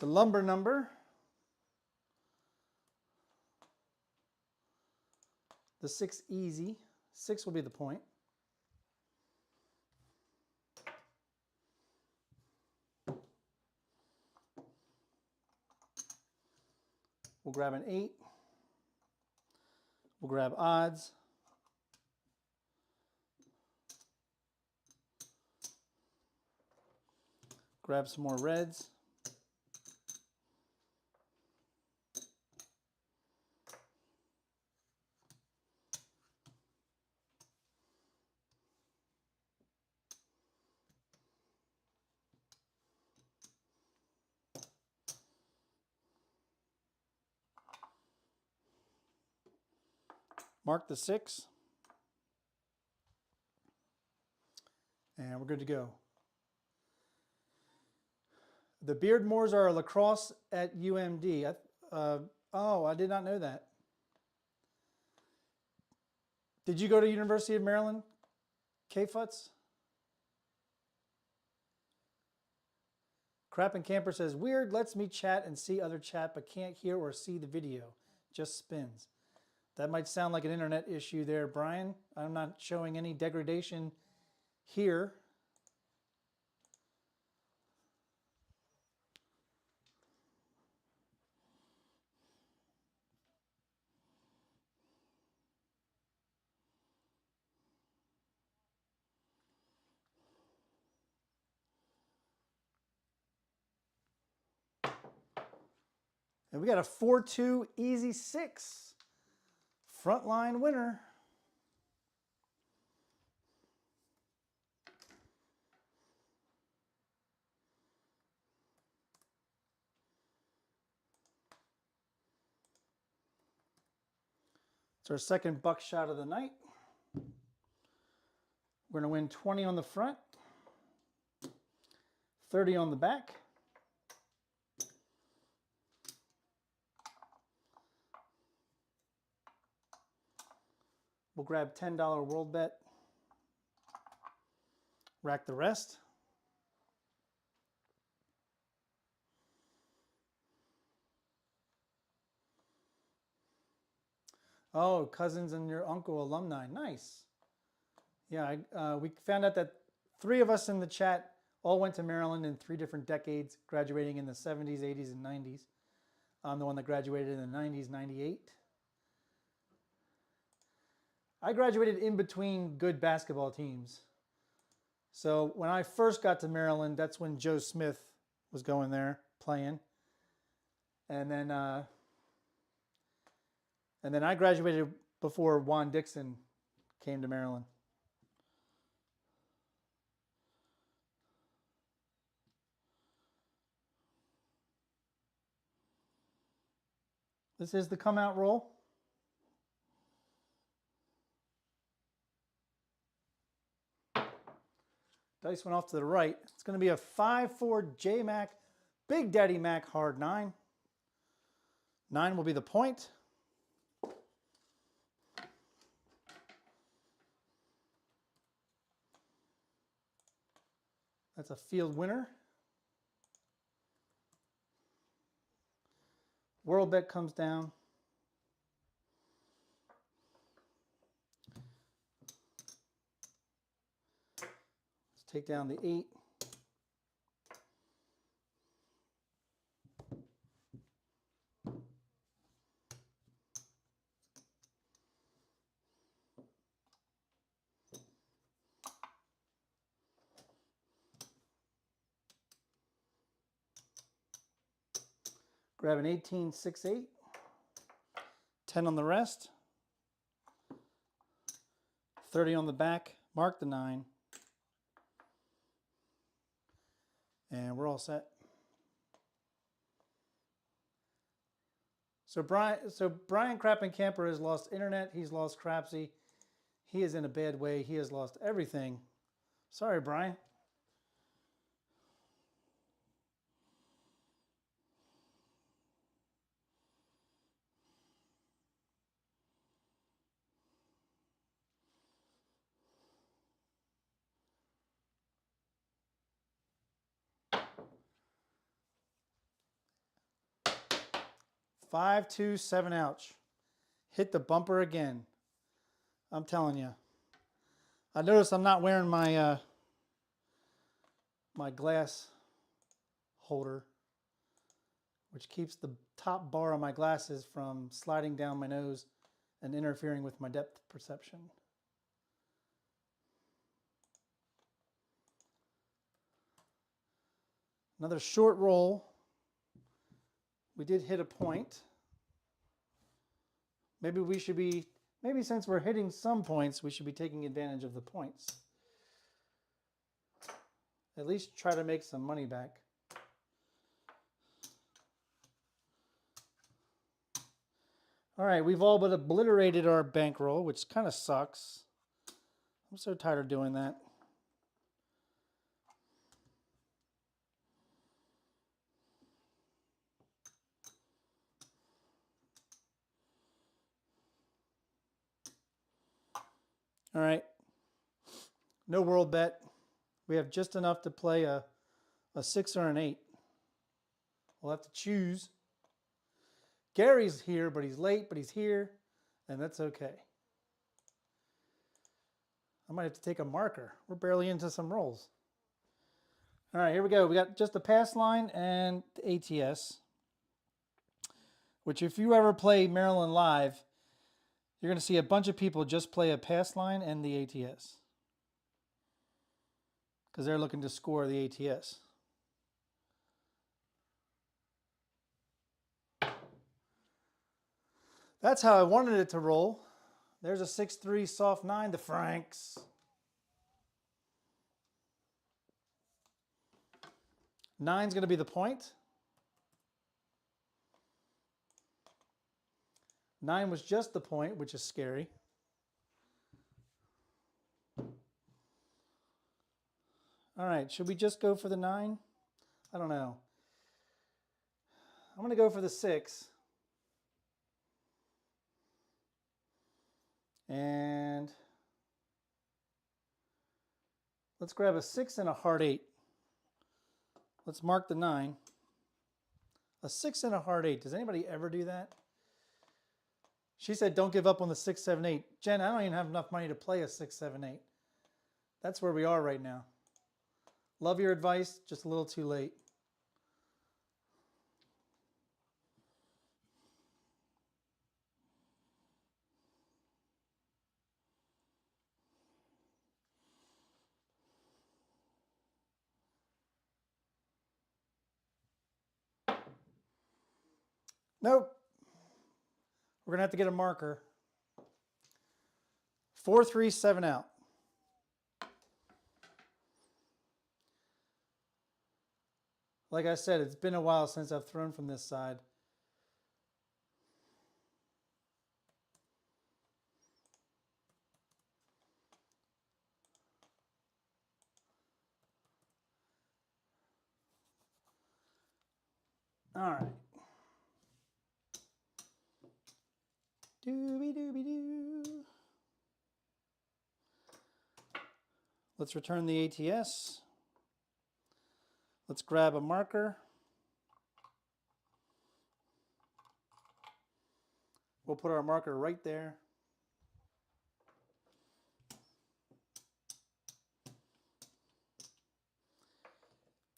The lumber number, the 6 easy, 6 will be the point. We'll grab an 8. We'll grab odds. Grab some more reds. Mark the 6. And we're good to go. The Beardmores are a lacrosse at UMD. Oh, I did not know that. Did you go to University of Maryland, K-Futz? Crap and Camper says, weird, lets me chat and see other chat, but can't hear or see the video. Just spins. That might sound like an internet issue there, Brian. I'm not showing any degradation here. And we got a 4-2 easy 6. Frontline winner. It's our second buckshot of the night. We're going to win 20 on the front, 30 on the back. We'll grab $10 world bet, rack the rest. Oh, cousins and your uncle alumni, nice. Yeah, we found out that 3 of us in the chat all went to Maryland in 3 different decades, graduating in the 70s, 80s, and 90s. I'm the one that graduated in the 90s, 98. I graduated in between good basketball teams. So when I first got to Maryland, that's when Joe Smith was going there playing. And then I graduated before Juan Dixon came to Maryland. This is the come out roll. Dice went off to the right. It's going to be a 5-4 J-Mac, Big Daddy Mac hard 9. 9 will be the point. That's a field winner. World bet comes down. Let's take down the 8. Grab an 18, 6, 8. 10 on the rest. 30 on the back. Mark the 9. And we're all set. So Brian Crap and Camper has lost internet. He's lost Crapsee. He is in a bad way. He has lost everything. Sorry, Brian. Five, 2, 7, ouch. Hit the bumper again. I'm telling you. I notice I'm not wearing my my glass holder, which keeps the top bar of my glasses from sliding down my nose and interfering with my depth perception. Another short roll. We did hit a point. Maybe we should be, maybe since we're hitting some points, we should be taking advantage of the points. At least try to make some money back. All right, we've all but obliterated our bankroll, which kind of sucks. I'm so tired of doing that. All right, no world bet. We have just enough to play a 6 or an 8. We'll have to choose. Gary's here, but he's late, but he's here, and that's okay. I might have to take a marker. We're barely into some rolls. All right, here we go. We got just the pass line and the ATS, which if you ever play Maryland Live, you're going to see a bunch of people just play a pass line and the ATS because they're looking to score the ATS. That's how I wanted it to roll. There's a 6-3 soft 9 to Franks. Nine's going to be the point. 9 was just the point, which is scary. All right, should we just go for the 9? I don't know. I'm going to go for the 6. And let's grab a 6 and a heart 8. Let's mark the 9. A 6 and a heart 8. Does anybody ever do that? She said, don't give up on the 6, 7, 8. Jen, I don't even have enough money to play a 6, 7, 8. That's where we are right now. Love your advice, just a little too late. Nope. We're going to have to get a marker. 4, 3, 7 out. Like I said, it's been a while since I've thrown from this side. All right. Dooby-dooby-doo. Let's return the ATS. Let's grab a marker. We'll put our marker right there.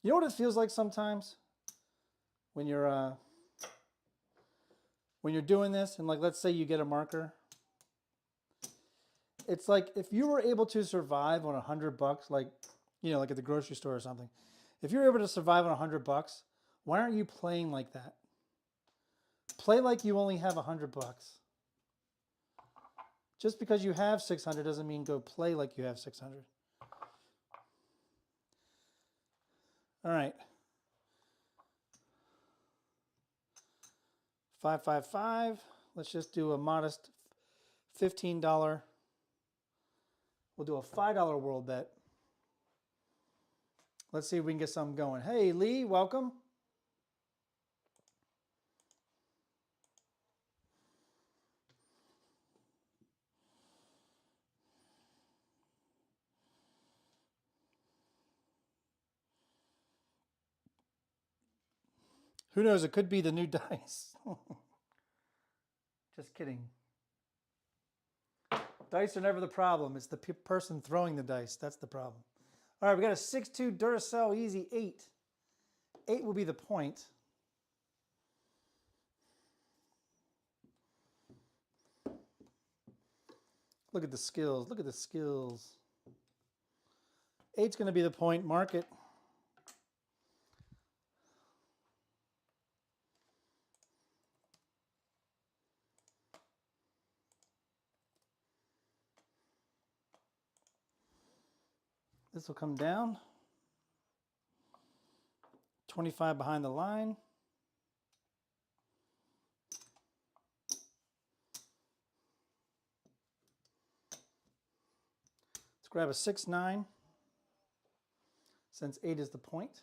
You know what it feels like sometimes when you're doing this, and like let's say you get a marker. It's like if you were able to survive on $100, like like at the grocery store or something. If you're able to survive on $100, why aren't you playing like that? Play like you only have $100. Just because you have 600 doesn't mean go play like you have 600. All right. 555. Let's just do a modest $15. We'll do a $5 world bet. Let's see if we can get something going. Hey, Lee, welcome. Who knows? It could be the new dice. Just kidding. Dice are never the problem. It's the person throwing the dice. That's the problem. All right, we got a 6-2 Duracell Easy 8. 8 will be the point. Look at the skills. Look at the skills. 8's going to be the point. Mark it. This will come down. 25 behind the line. Let's grab a 6-9 since 8 is the point.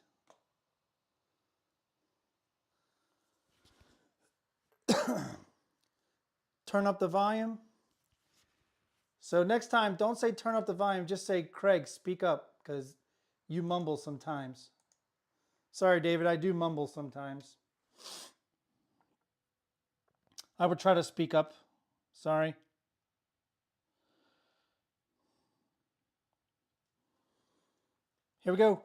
Turn up the volume. So next time, don't say turn up the volume, just say, Craig, speak up, because you mumble sometimes. Sorry, David, I do mumble sometimes. I would try to speak up. Sorry. Here we go.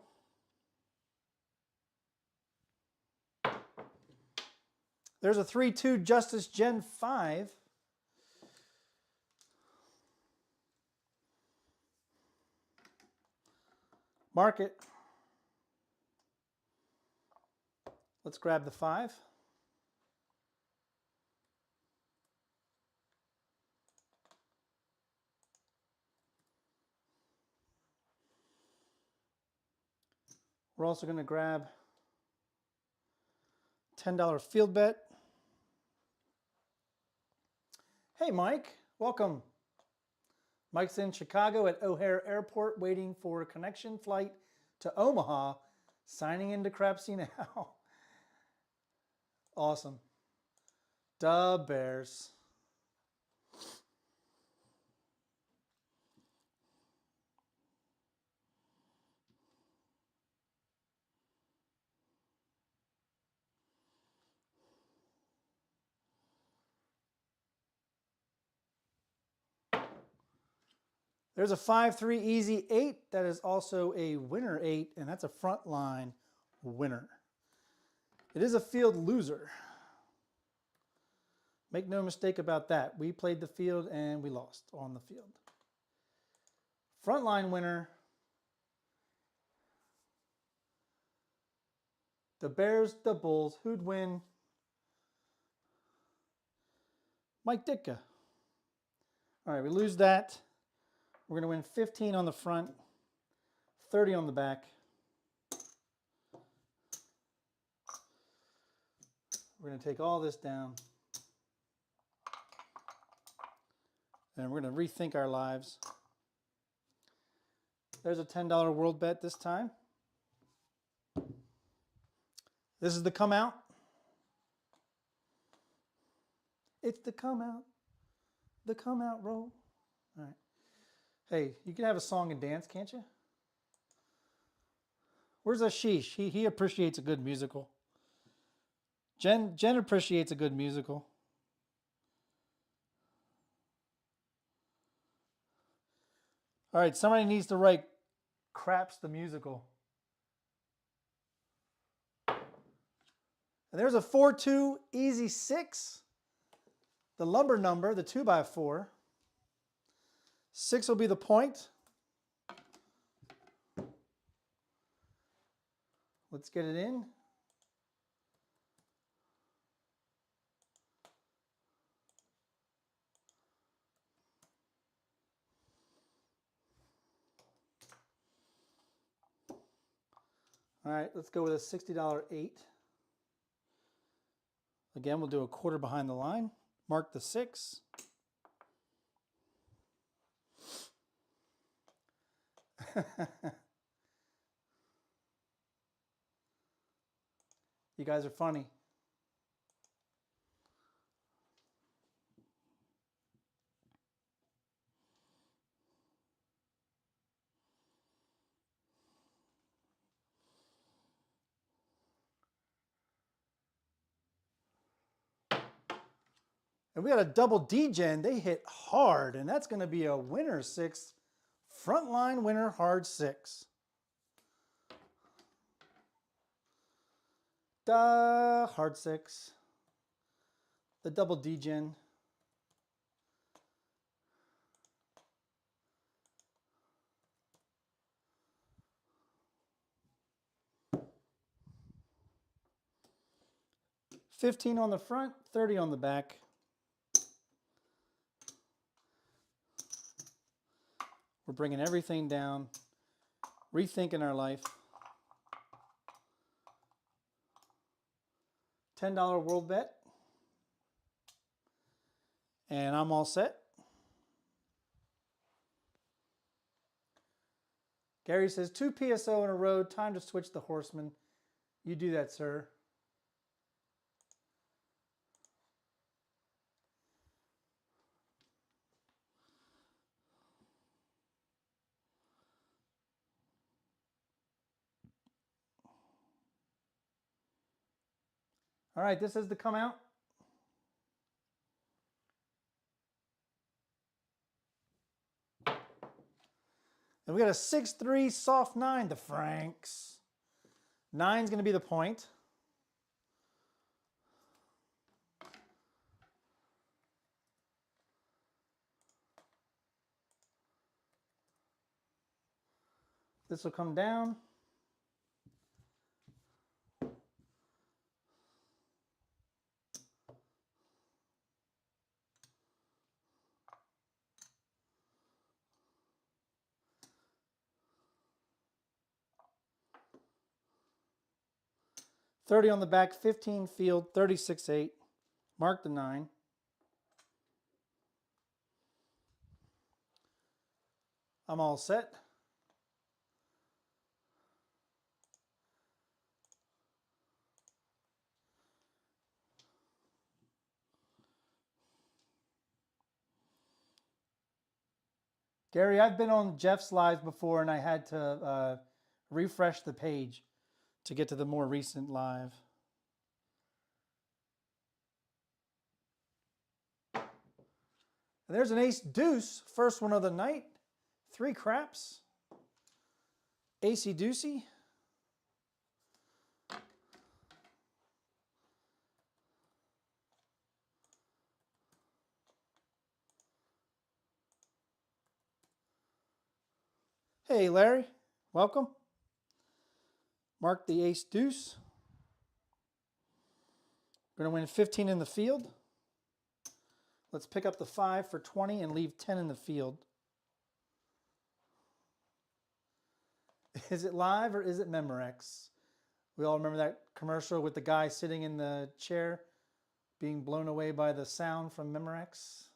There's a 3-2 Justice Gen 5. Mark it. Let's grab the 5. We're also going to grab $10 field bet. Hey, Mike, welcome. Mike's in Chicago at O'Hare Airport waiting for a connection flight to Omaha, signing into Crapsee now. Awesome. Duh, Bears. There's a 5-3 Easy 8. That is also a winner 8, and that's a frontline winner. It is a field loser. Make no mistake about that. We played the field and we lost on the field. Frontline winner. The Bears, the Bulls. Who'd win? Mike Ditka. All right, we lose that. We're going to win 15 on the front, 30 on the back. We're going to take all this down. And we're going to rethink our lives. There's a $10 world bet this time. This is the come out. It's the come out roll. All right. Hey, you can have a song and dance, can't you? Where's Ashish? He appreciates a good musical. Jen appreciates a good musical. All right, somebody needs to write Craps the musical. And there's a 4-2 Easy 6. The lumber number, the 2x4. 6 will be the point. Let's get it in. All right, let's go with a $60 8. Again, we'll do a quarter behind the line. Mark the 6. You guys are funny. And we got a double D-gen. They hit hard, and that's going to be a winner 6. Frontline winner hard 6. Duh, hard 6. The double D-gen. $15 on the front, $30 on the back. We're bringing everything down, rethinking our life. $10 world bet. And I'm all set. Gary says, 2 PSO in a row, time to switch the horseman. You do that, sir. All right, this is the come out. And we got a 6-3 soft 9, the Franks. 9's going to be the point. This will come down. $30 on the back, 15 field, 36.8. Mark the 9. I'm all set. Gary, I've been on Jeff's lives before and I had to refresh the page to get to the more recent live. And there's an ace deuce, first one of the night. 3 craps. Acey deucey. Hey Larry, welcome. Mark the ace deuce. We're going to win 15 in the field. Let's pick up the 5 for 20 and leave 10 in the field. Is it live or is it Memorex? We all remember that commercial with the guy sitting in the chair being blown away by the sound from Memorex.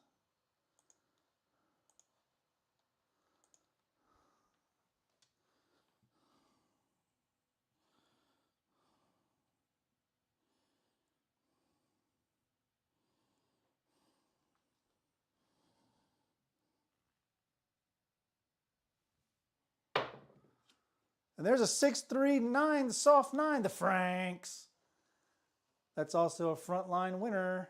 And there's a 6-3-9, the soft 9, the Franks. That's also a frontline winner.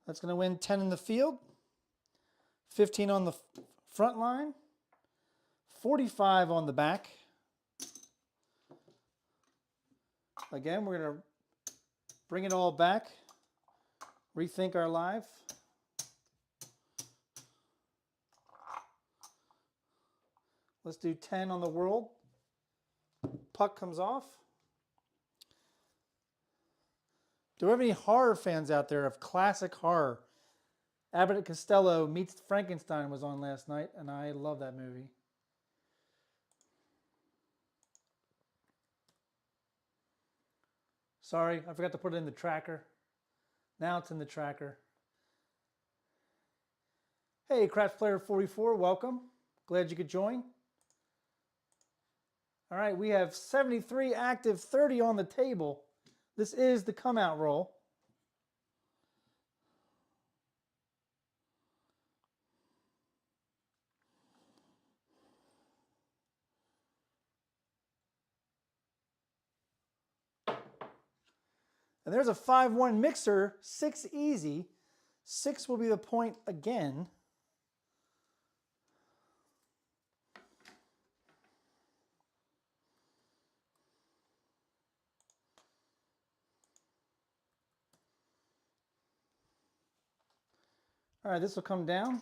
That's going to win 10 in the field, 15 on the front line, 45 on the back. Again, we're going to bring it all back, rethink our life. Let's do 10 on the world. Puck comes off. Do we have any horror fans out there of classic horror? Abbott and Costello Meets Frankenstein was on last night, and I love that movie. Sorry, I forgot to put it in the tracker. Now it's in the tracker. Hey, Craps Player 44, welcome. Glad you could join. All right, we have 73 active, 30 on the table. This is the come out roll. And there's a 5-1 mixer, 6 easy. 6 will be the point again. All right, this will come down.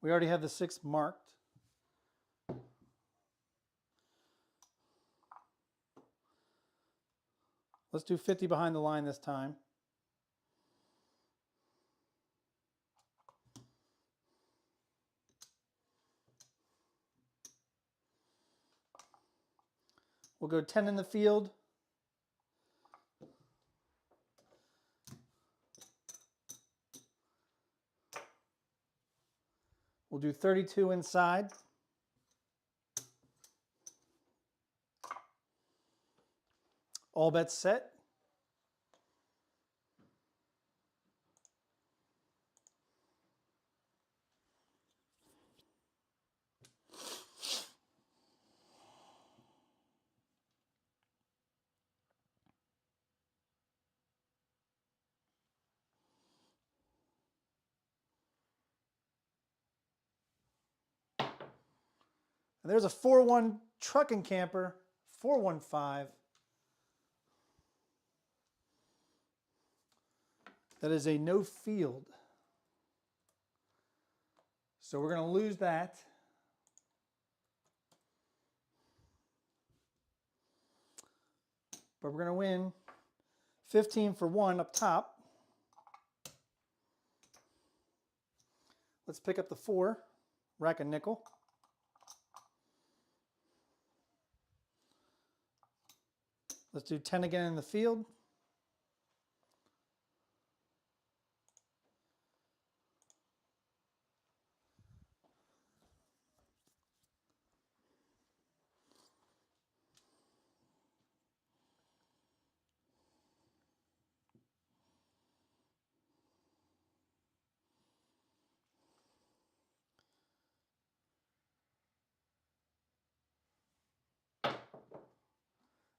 We already have the 6 marked. Let's do 50 behind the line this time. We'll go 10 in the field. We'll do 32 inside. All bets set. And there's a 4-1 trucking camper, 415. That is a no field. So we're going to lose that. But we're going to win 15 for 1 up top. Let's pick up the 4, rack a nickel. Let's do 10 again in the field.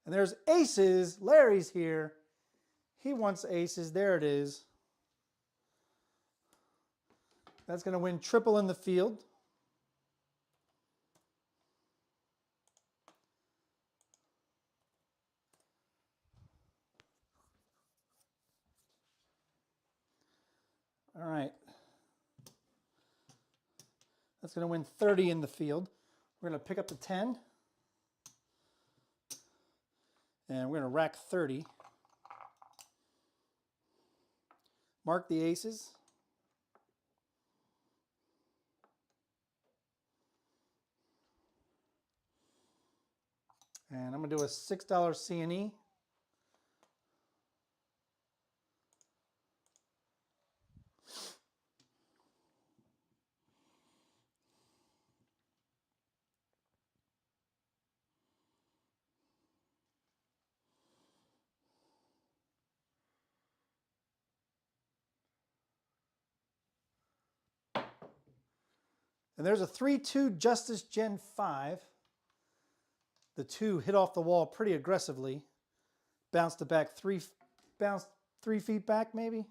And there's aces. Larry's here. He wants aces. There it is. That's going to win triple in the field. All right. That's going to win 30 in the field. We're going to pick up the 10. And we're going to rack 30. Mark the aces. And I'm going to do a $6 C&E. And there's a 3-2 Justice Gen 5. The 2 hit off the wall pretty aggressively. Bounced it back 3 feet back maybe.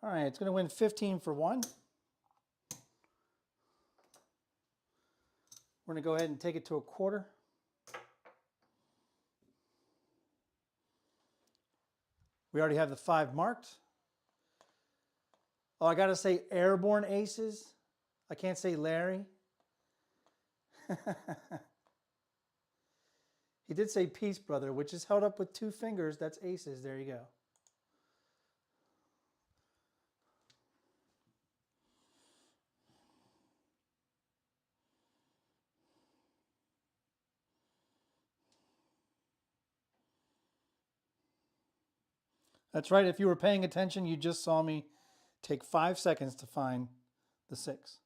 All right, it's going to win 15 for 1. We're going to go ahead and take it to a quarter. We already have the 5 marked. Oh, I got to say airborne aces. I can't say Larry. He did say peace, brother, which is held up with 2 fingers. That's aces. There you go. That's right. If you were paying attention, you just saw me take 5 seconds to find the 6.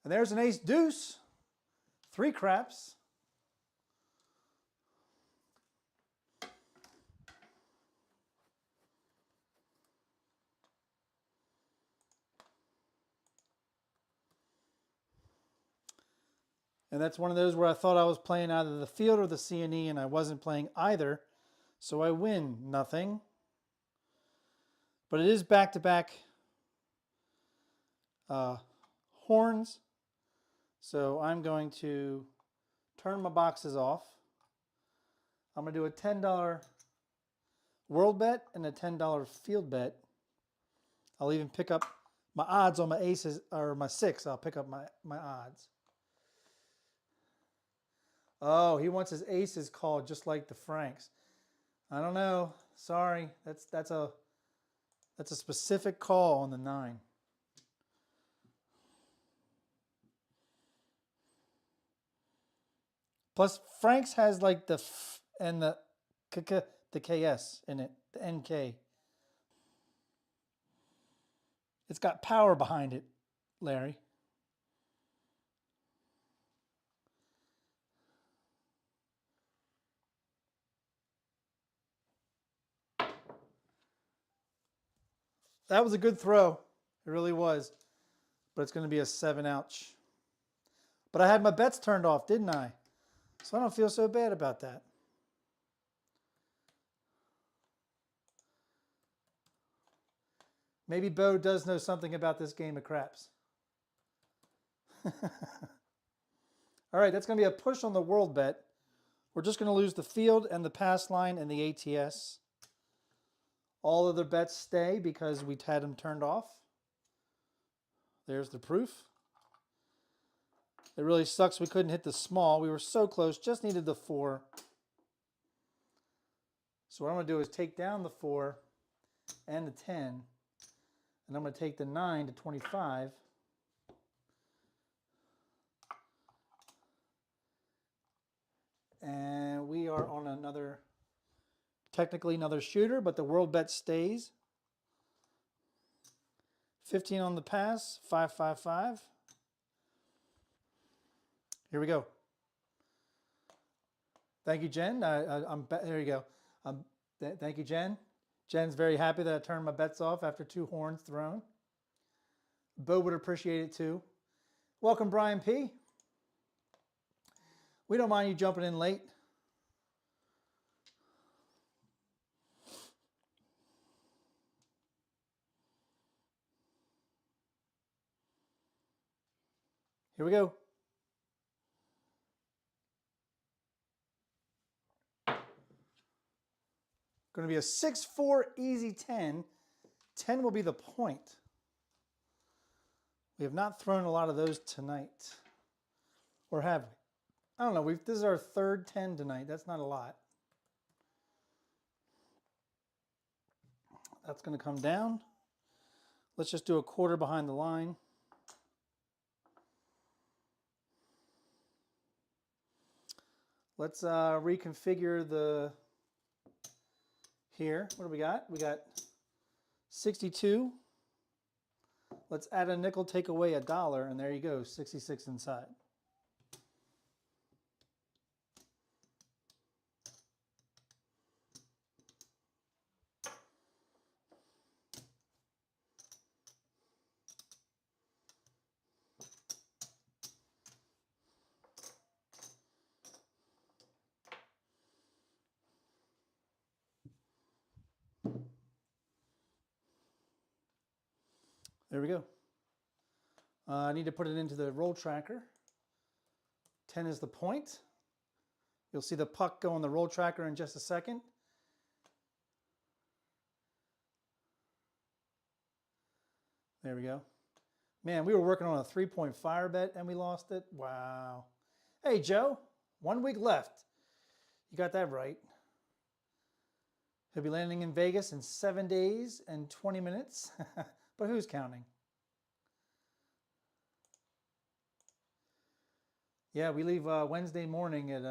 And there's an ace deuce. 3 craps. And that's one of those where I thought I was playing either the field or the C&E, and I wasn't playing either. So I win nothing. But it is back-to-back horns. So I'm going to turn my boxes off. I'm going to do a $10 world bet and a $10 field bet. I'll even pick up my odds on my aces, or my 6. I'll pick up my odds. Oh, he wants his aces called just like the Franks. I don't know. Sorry. That's a specific call on the 9. Plus, Franks has like the F and the KS in it, the NK. It's got power behind it, Larry. That was a good throw. It really was. But it's going to be a 7 ouch. But I had my bets turned off, didn't I? So I don't feel so bad about that. Maybe Bo does know something about this game of craps. All right, that's going to be a push on the world bet. We're just going to lose the field and the pass line and the ATS. All other bets stay because we had them turned off. There's the proof. It really sucks we couldn't hit the small. We were so close, just needed the 4. So what I'm going to do is take down the 4 and the 10, and I'm going to take the 9 to 25. And we are on another, technically another shooter, but the world bet stays. 15 on the pass, 5, 5, 5. Here we go. Thank you, Jen. There you go. Thank you, Jen. Jen's very happy that I turned my bets off after 2 horns thrown. Bo would appreciate it too. Welcome, Brian P. We don't mind you jumping in late. Here we go. Going to be a 6-4 easy 10. 10 will be the point. We have not thrown a lot of those tonight. Or have we? I don't know. This is our 3rd 10 tonight. That's not a lot. That's going to come down. Let's just do a quarter behind the line. Let's reconfigure the here. What do we got? We got 62. Let's add a nickel, take away $1, and there you go, 66 inside. There we go. I need to put it into the roll tracker. 10 is the point. You'll see the puck go on the roll tracker in just a second. There we go. Man, we were working on a 3-point fire bet and we lost it. Wow. Hey, Joe, 1 week left. You got that right. He'll be landing in Vegas in 7 days and 20 minutes. But who's counting? Yeah, we leave Wednesday morning at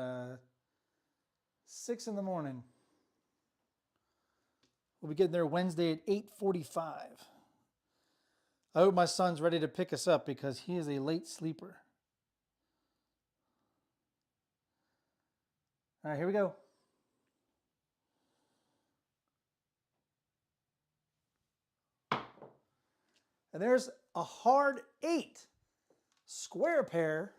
6 in the morning. We'll be getting there Wednesday at 8:45. I hope my son's ready to pick us up because he is a late sleeper. All right, here we go. And there's a hard 8. Square pair.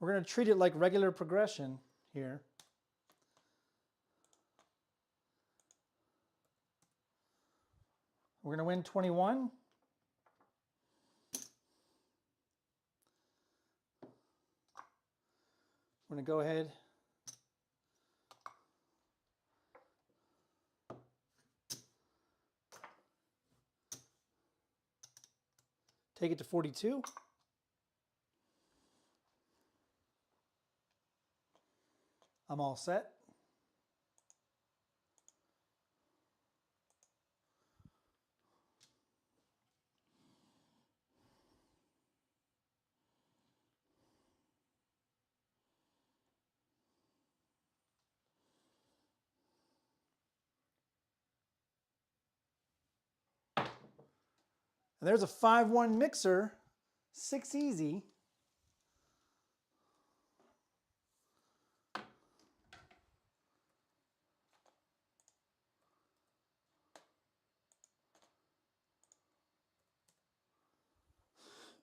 We're going to treat it like regular progression here. We're going to win 21. We're going to go ahead. Take it to 42. I'm all set. And there's a 5-1 mixer, 6 easy.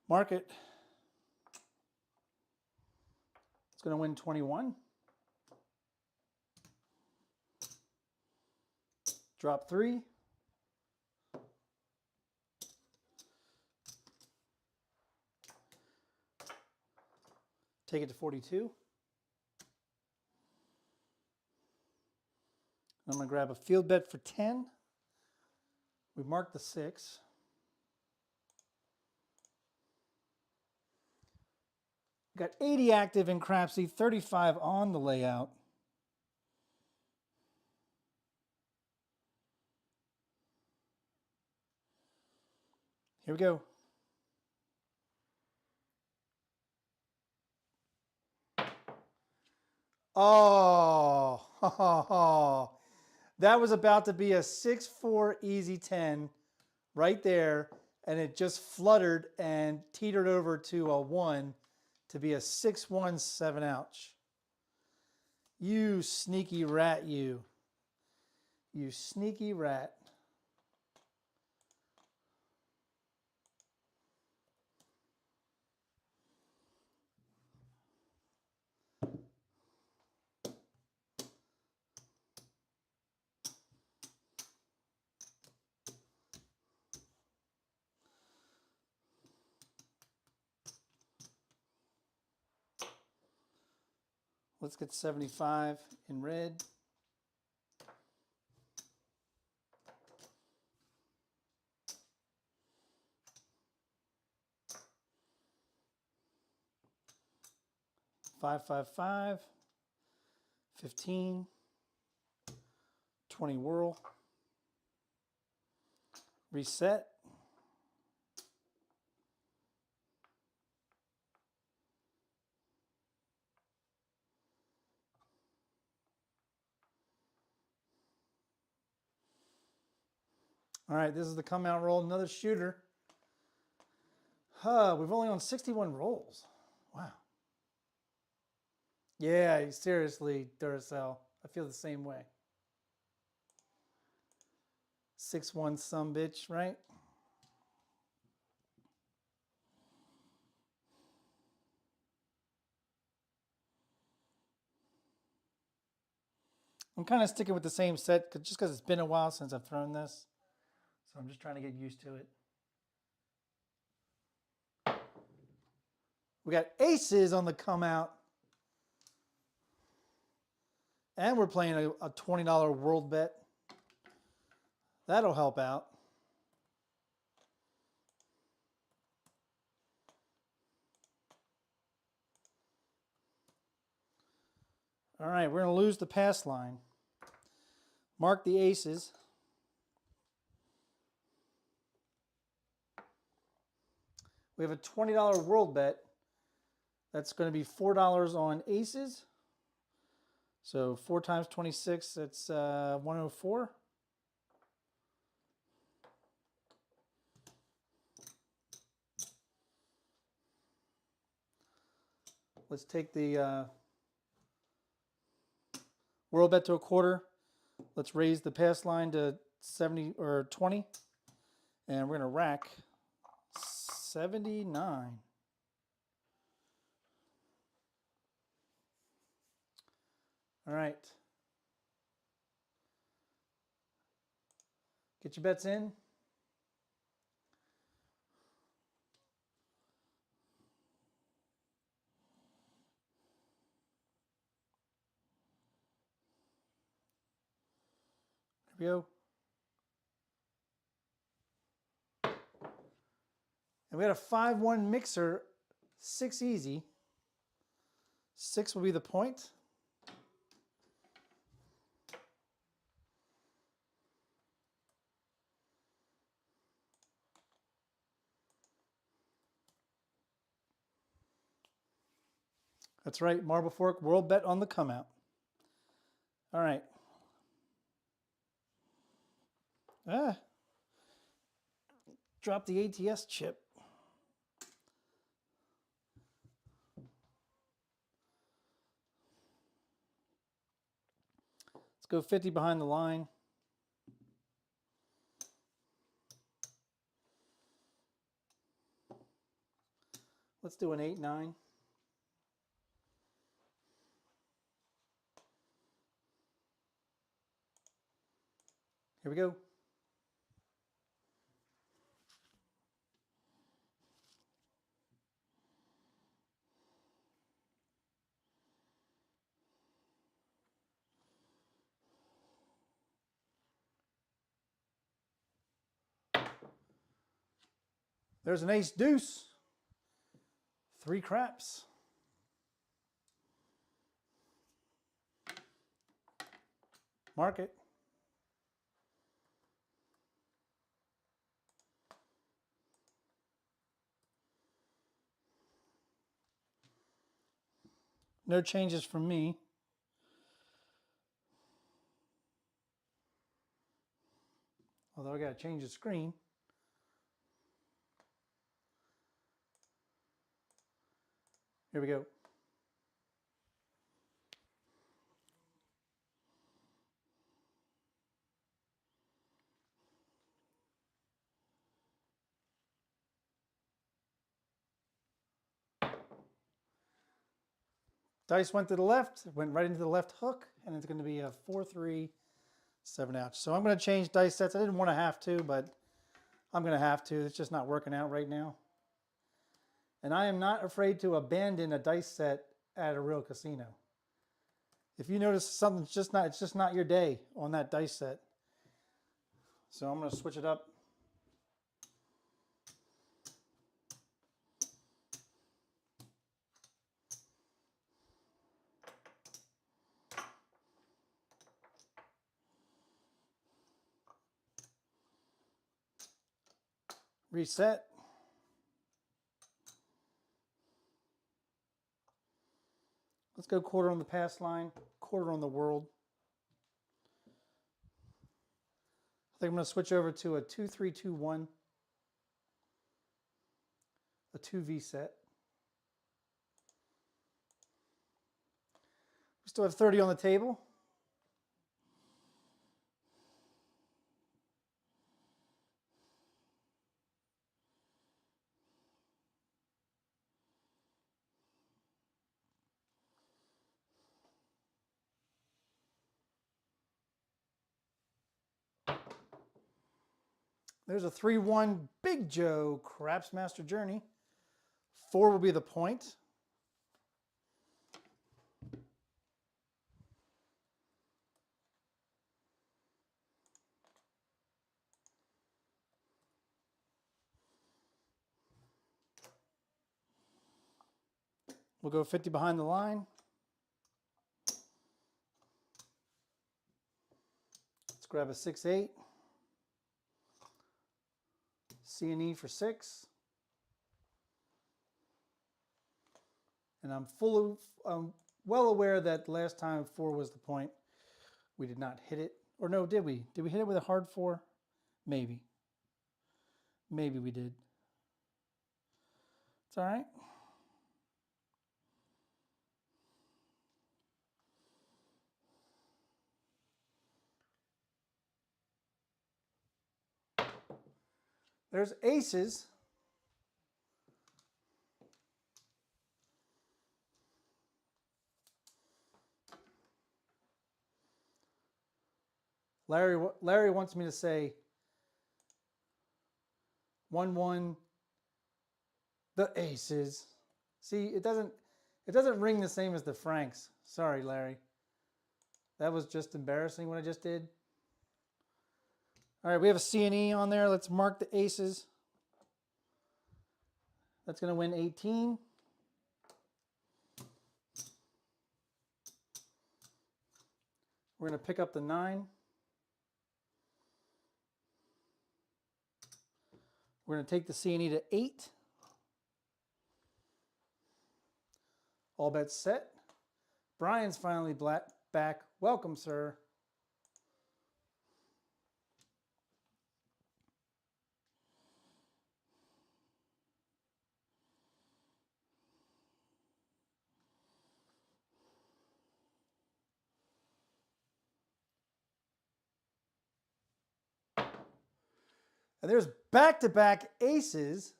Mark it. It's going to win 21. Drop 3. Take it to 42. I'm going to grab a field bet for 10. We marked the 6. Got 80 active in Crapsee, 35 on the layout. Here we go. Oh, that was about to be a 6-4 easy 10 right there, and it just fluttered and teetered over to a 1 to be a 6-1 7-ouch. You sneaky rat, you. You sneaky rat. Let's get 75 in red. Five, 5, 5, 15, 20 whirl, reset. All right, this is the come out roll, another shooter. We've only on 61 rolls. Wow. Yeah, seriously, Duracell. I feel the same way. 6-1 sumbitch, right? I'm kind of sticking with the same set just because it's been a while since I've thrown this. So I'm just trying to get used to it. We got aces on the come out. And we're playing a $20 world bet. That'll help out. All right, we're going to lose the pass line. Mark the aces. We have a $20 world bet. That's going to be $4 on aces. So 4 times 26, that's 104. Let's take the world bet to a quarter. Let's raise the pass line to 70 or 20. And we're going to rack 79. All right. Get your bets in. Here we go. And we got a 5-1 mixer, 6 easy. 6 will be the point. That's right, Marble Fork world bet on the come out. All right. Drop the ATS chip. Let's go 50 behind the line. Let's do an 8-9. Here we go. There's an ace deuce. 3 craps. Mark it. No changes from me. Although I got to change the screen. Here we go. Dice went to the left, went right into the left hook, and it's going to be a 4-3, 7-out. So I'm going to change dice sets. I didn't want to have to, but I'm going to have to. It's just not working out right now. And I am not afraid to abandon a dice set at a real casino. If you notice something's it's just not your day on that dice set. So I'm going to switch it up. Reset. Let's go quarter on the pass line, quarter on the world. I think I'm going to switch over to a 2-3-2-1, a 2V set. We still have 30 on the table. There's a 3-1 Big Joe Craps Master Journey. 4 will be the point. We'll go 50 behind the line. Let's grab a 6-8. C&E for 6. And I'm well aware that last time 4 was the point. We did not hit it. Or no, did we? Did we hit it with a hard 4? Maybe. Maybe we did. It's all right. There's aces. Larry wants me to say 1-1, the aces. See, it doesn't ring the same as the Franks. Sorry, Larry. That was just embarrassing what I just did. All right, we have a C&E on there. Let's mark the aces. That's going to win 18. We're going to pick up the 9. We're going to take the C&E to 8. All bets set. Brian's finally back. Welcome, sir. And there's back-to-back aces.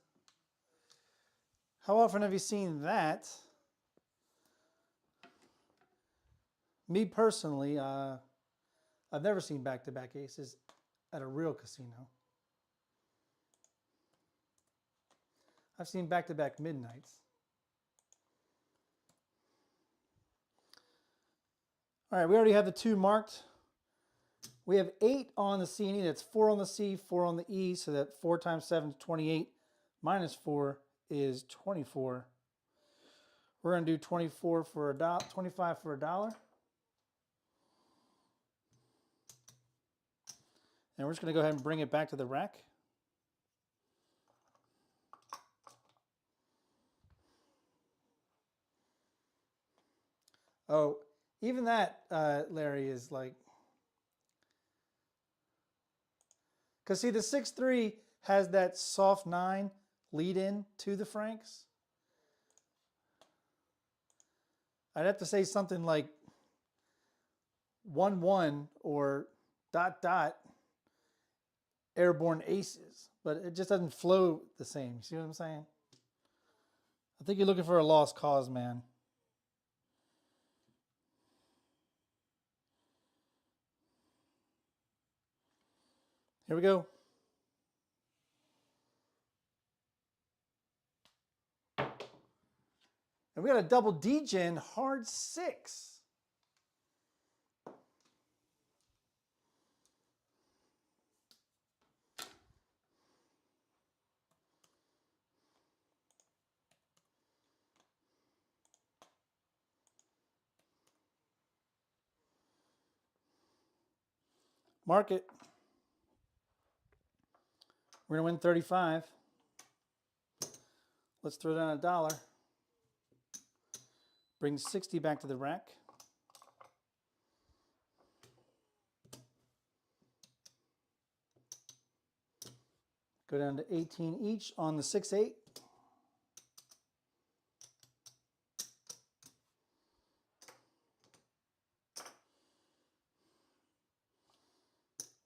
How often have you seen that? Me personally, I've never seen back-to-back aces at a real casino. I've seen back-to-back midnights. All right, we already have the 2 marked. We have 8 on the C and E. That's 4 on the C, 4 on the E. So that 4 times 7 is 28. Minus 4 is 24. We're going to do 24 for $1, 25 for $1. And we're just going to go ahead and bring it back to the rack. Oh, even that, Larry, is like... Because see, the 6-3 has that soft 9 lead in to the Franks. I'd have to say something like 1-1 or ... airborne aces, but it just doesn't flow the same. You see what I'm saying? I think you're looking for a lost cause, man. Here we go. And we got a double D-Gen hard 6. Mark it. We're going to win 35. Let's throw down $1. Bring 60 back to the rack. Go down to 18 each on the 6-8.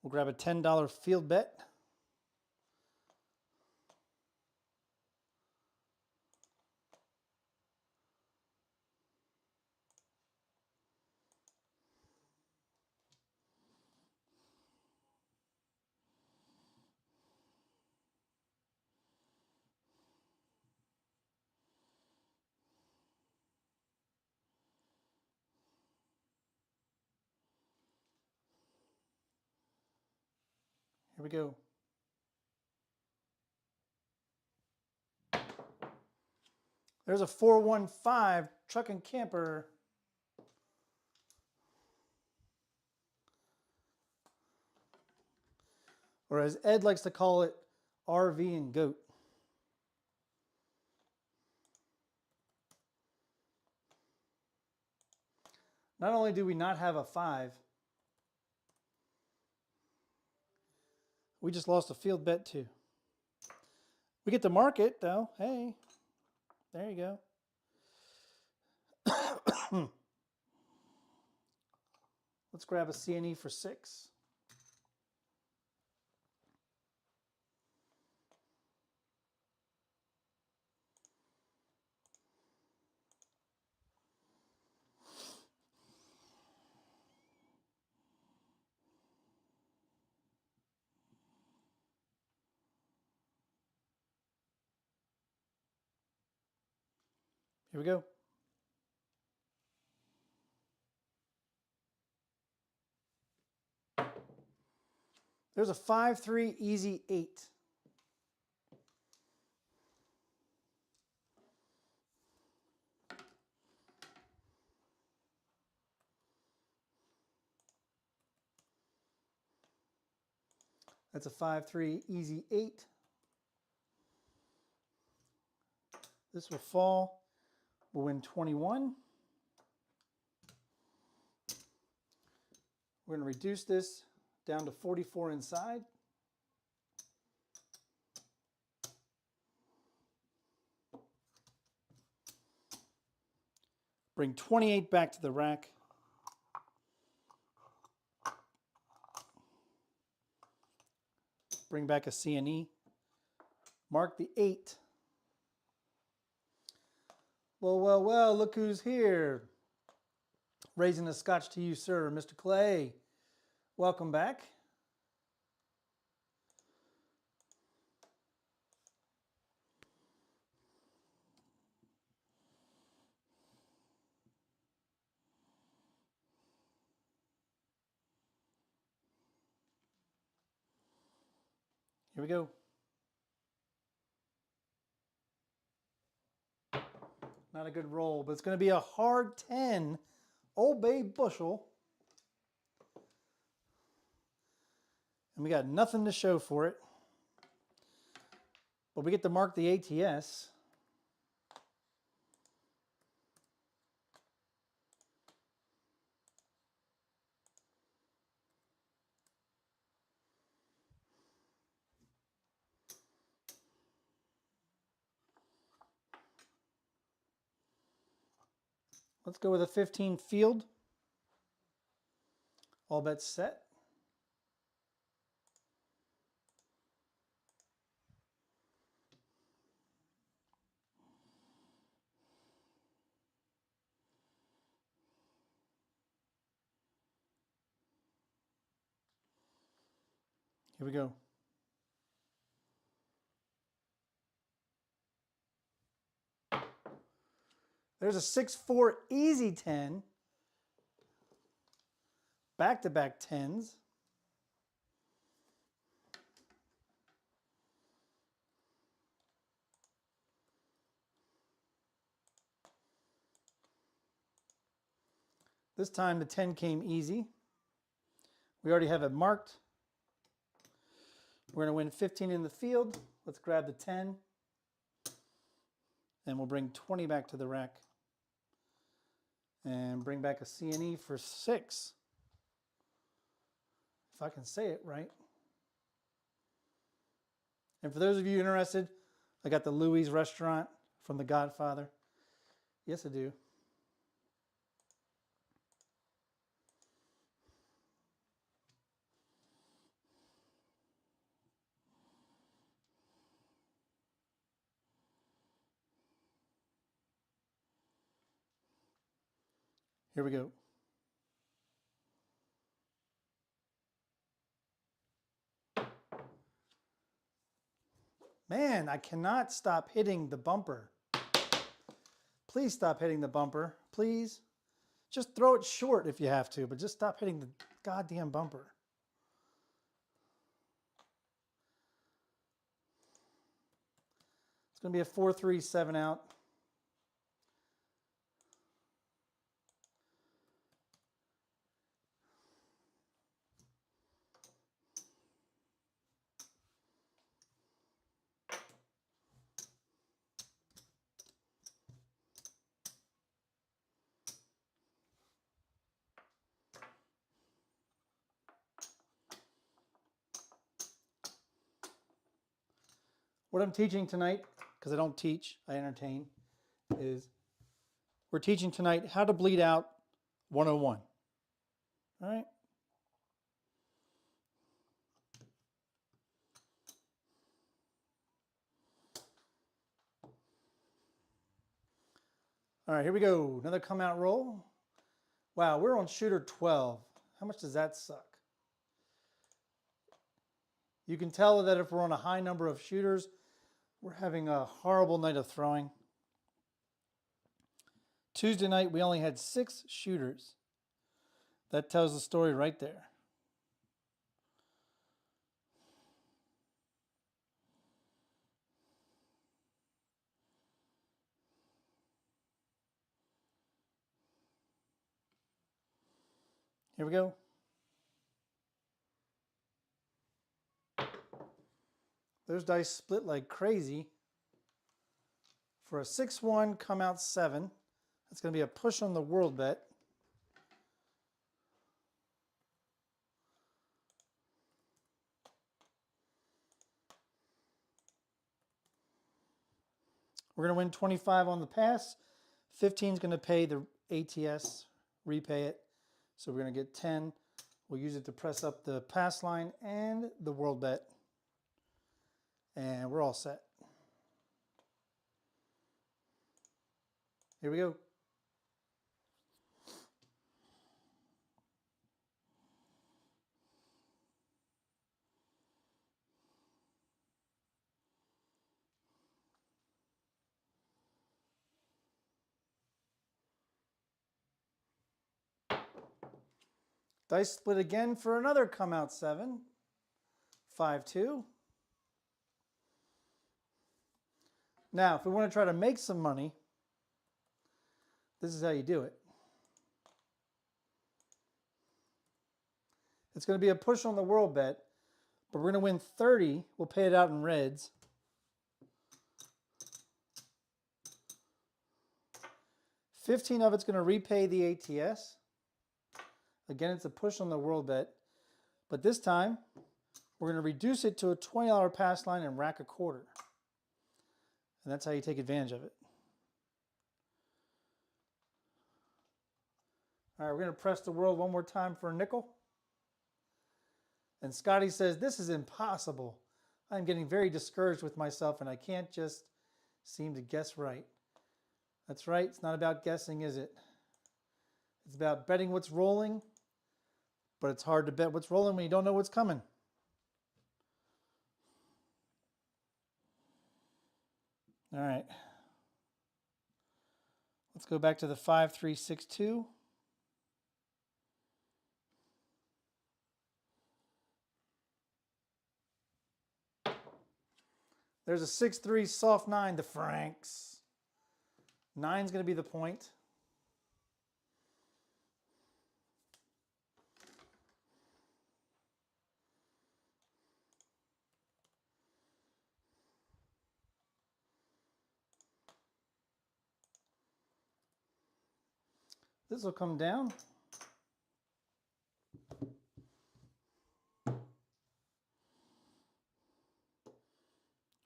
We'll grab a $10 field bet. Here we go. There's a 415 truck and camper. Or as Ed likes to call it, RV and goat. Not only do we not have a 5, we just lost a field bet too. We get to mark it though. Hey, there you go. Let's grab a C&E for 6. Here we go. There's a 5-3 easy 8. That's a 5-3 easy 8. This will fall. We'll win 21. We're going to reduce this down to 44 inside. Bring 28 back to the rack. Bring back a C&E. Mark the 8. Well, well, well, look who's here. Raising a scotch to you, sir, Mr. Clay. Welcome back. Here we go. Not a good roll, but it's going to be a hard 10 Old Bay bushel. And we got nothing to show for it. But we get to mark the ATS. Let's go with a 15 field. All bets set. Here we go. There's a 6-4 easy 10. Back-to-back 10s. This time the 10 came easy. We already have it marked. We're going to win 15 in the field. Let's grab the 10. And we'll bring 20 back to the rack. And bring back a C&E for 6. If I can say it right. And for those of you interested, I got the Louis restaurant from The Godfather. Yes, I do. Here we go. Man, I cannot stop hitting the bumper. Please stop hitting the bumper. Please. Just throw it short if you have to, but just stop hitting the goddamn bumper. It's going to be a 4-3 7 out. What I'm teaching tonight, because I don't teach, I entertain, is we're teaching tonight how to bleed out 101. All right? All right, here we go. Another come out roll. Wow, we're on shooter 12. How much does that suck? You can tell that if we're on a high number of shooters, we're having a horrible night of throwing. Tuesday night, we only had 6 shooters. That tells the story right there. Here we go. Those dice split like crazy. For a 6-1, come out 7. That's going to be a push on the world bet. We're going to win 25 on the pass. 15 is going to pay the ATS, repay it. So we're going to get 10. We'll use it to press up the pass line and the world bet. And we're all set. Here we go. Dice split again for another come out 7. 5-2. Now, if we want to try to make some money, this is how you do it. It's going to be a push on the world bet, but we're going to win 30. We'll pay it out in reds. 15 of it's going to repay the ATS. Again, it's a push on the world bet, but this time we're going to reduce it to a $20 pass line and rack a quarter. And that's how you take advantage of it. All right, we're going to press the world one more time for a nickel. And Scotty says, this is impossible. I'm getting very discouraged with myself and I can't just seem to guess right. That's right, it's not about guessing, is it? It's about betting what's rolling, but it's hard to bet what's rolling when you don't know what's coming. All right. Let's go back to the 5-3-6-2. There's a 6-3 soft 9 to Franks. 9's going to be the point. This will come down.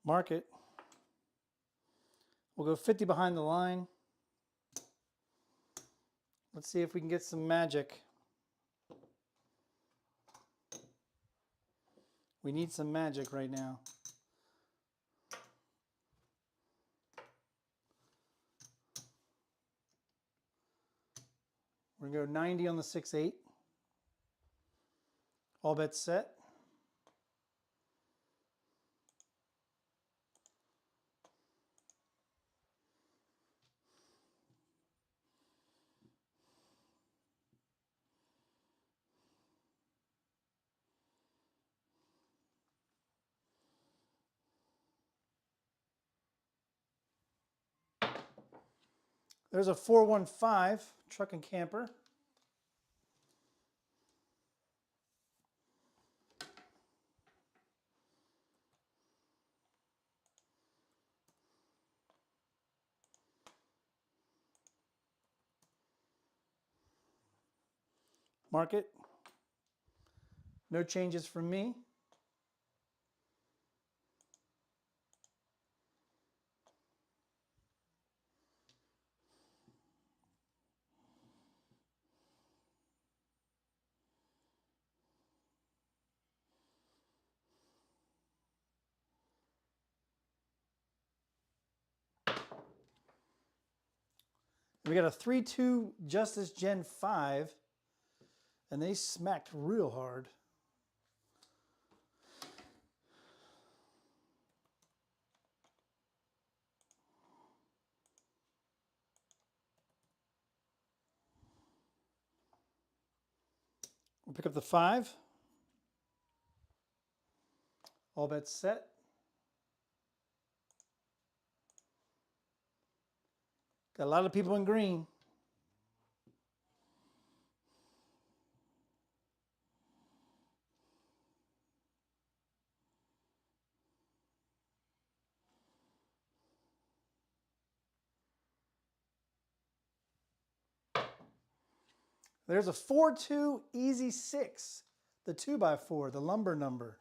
Mark it. We'll go 50 behind the line. Let's see if we can get some magic. We need some magic right now. We're going to go 90 on the 6-8. All bets set. There's a 4-1-5 truck and camper. Mark it. No changes from me. We got a 3-2 Justice Gen 5, and they smacked real hard. We'll pick up the 5. All bets set. Got a lot of people in green. There's a 4-2 Easy 6, the 2x4, the lumber number.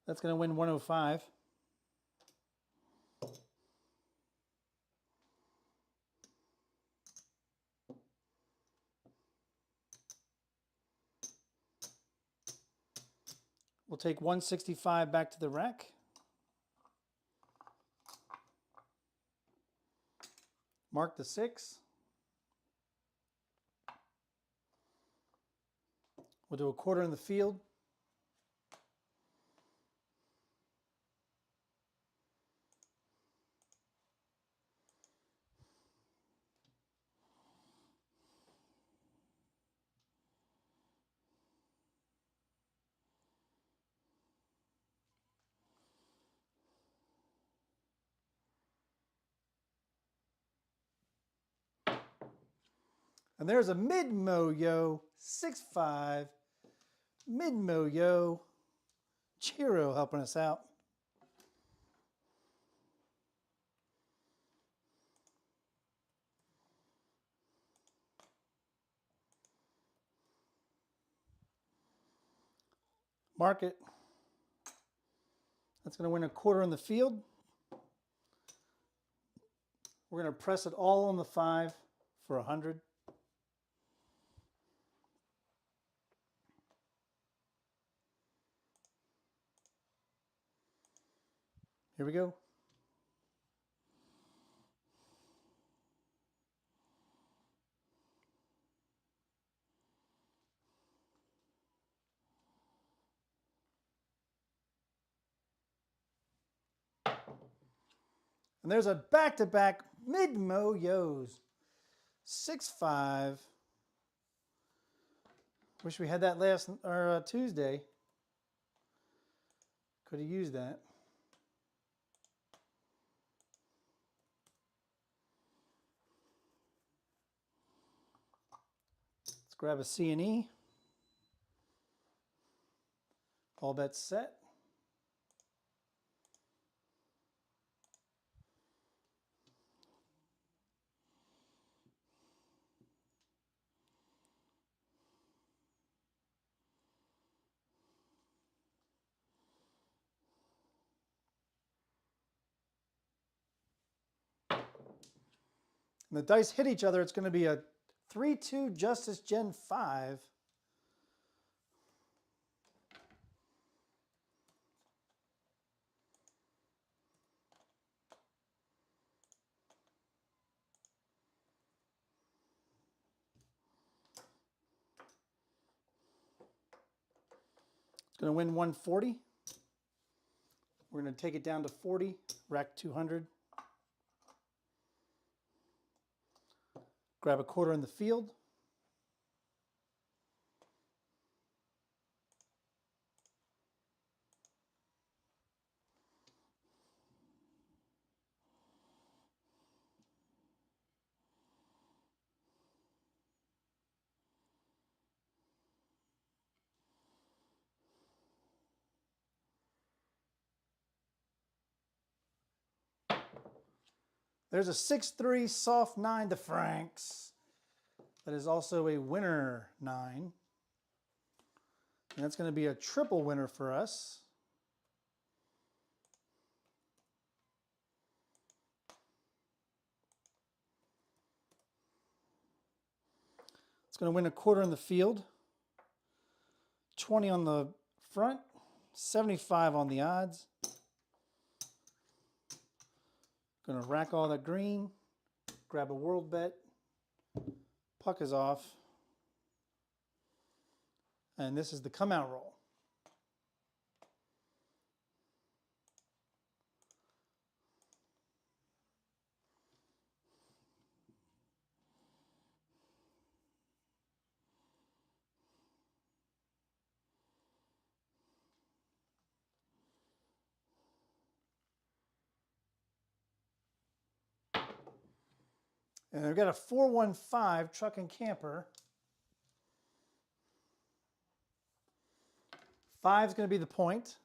That's going to win 105. We'll take 165 back to the rack. Mark the 6. We'll do a quarter in the field. And there's a mid-mo-yo 6-5 mid-mo-yo Chiro helping us out. Mark it. That's going to win a quarter in the field. We're going to press it all on the 5 for 100. Here we go. And there's a back-to-back mid-mo-yos. 6-5. Wish we had that last Tuesday. Could have used that. Let's grab a C&E. All bets set. And the dice hit each other. It's going to be a 3-2 Justice Gen 5. It's going to win 140. We're going to take it down to 40, rack 200. Grab a quarter in the field. There's a 6-3 soft 9 to Franks. That is also a winner 9. And that's going to be a triple winner for us. Let's It's going to win a quarter in the field. 20 on the front, 75 on the odds. Going to rack all that green, grab a world bet. Puck is off. And this is the come out roll. And we've got a 415 truck and camper. 5 is going to be the point.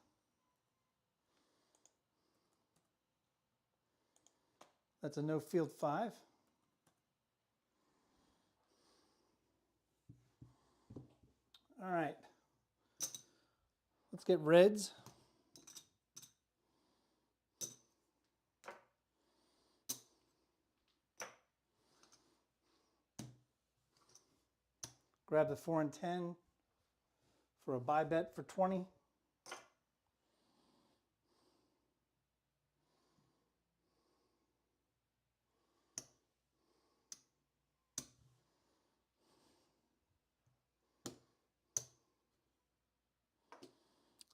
That's a no field 5. All right. Let's get reds. Grab the 4 and 10 for a buy bet for 20.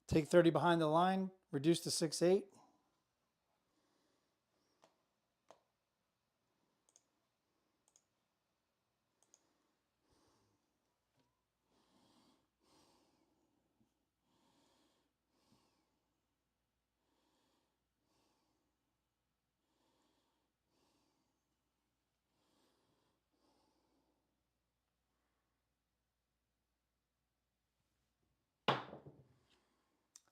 Take 30 behind the line, reduce to 6-8.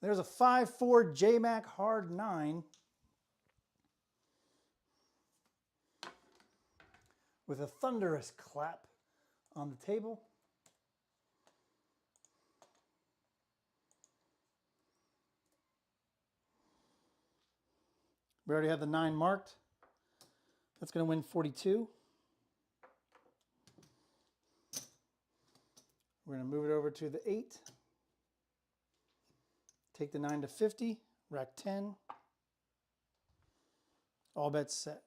There's a 5-4 JMac Hard 9 with a thunderous clap on the table. We already have the 9 marked. That's going to win 42. We're going to move it over to the 8. Take the 9 to 50, rack 10. All bets set.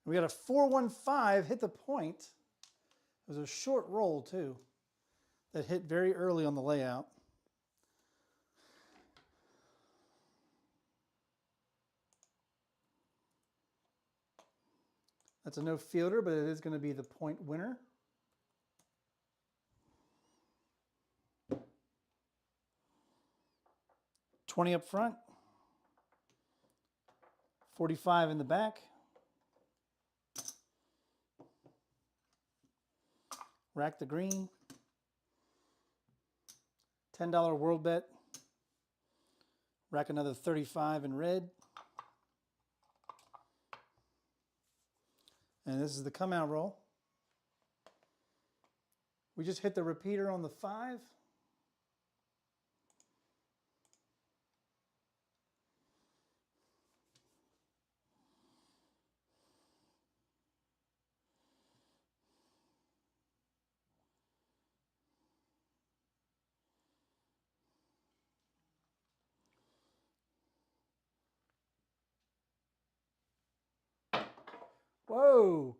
We got a 415 hit the point. It was a short roll too that hit very early on the layout. That's a no fielder, but it is going to be the point winner. $20 up front, 45 in the back. Rack the green. $10 world bet. Rack another 35 in red. And this is the come out roll. We just hit the repeater on the 5. Whoa,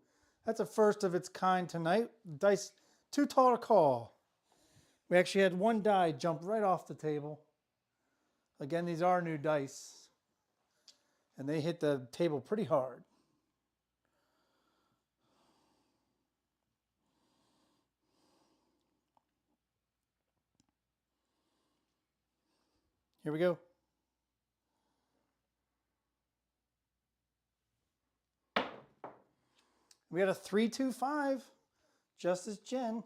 that's a first of its kind tonight. Dice too tall to call. We actually had one die jump right off the table. Again, these are new dice, and they hit the table pretty hard. Here we go. We got a 3-2-5, just as Jen.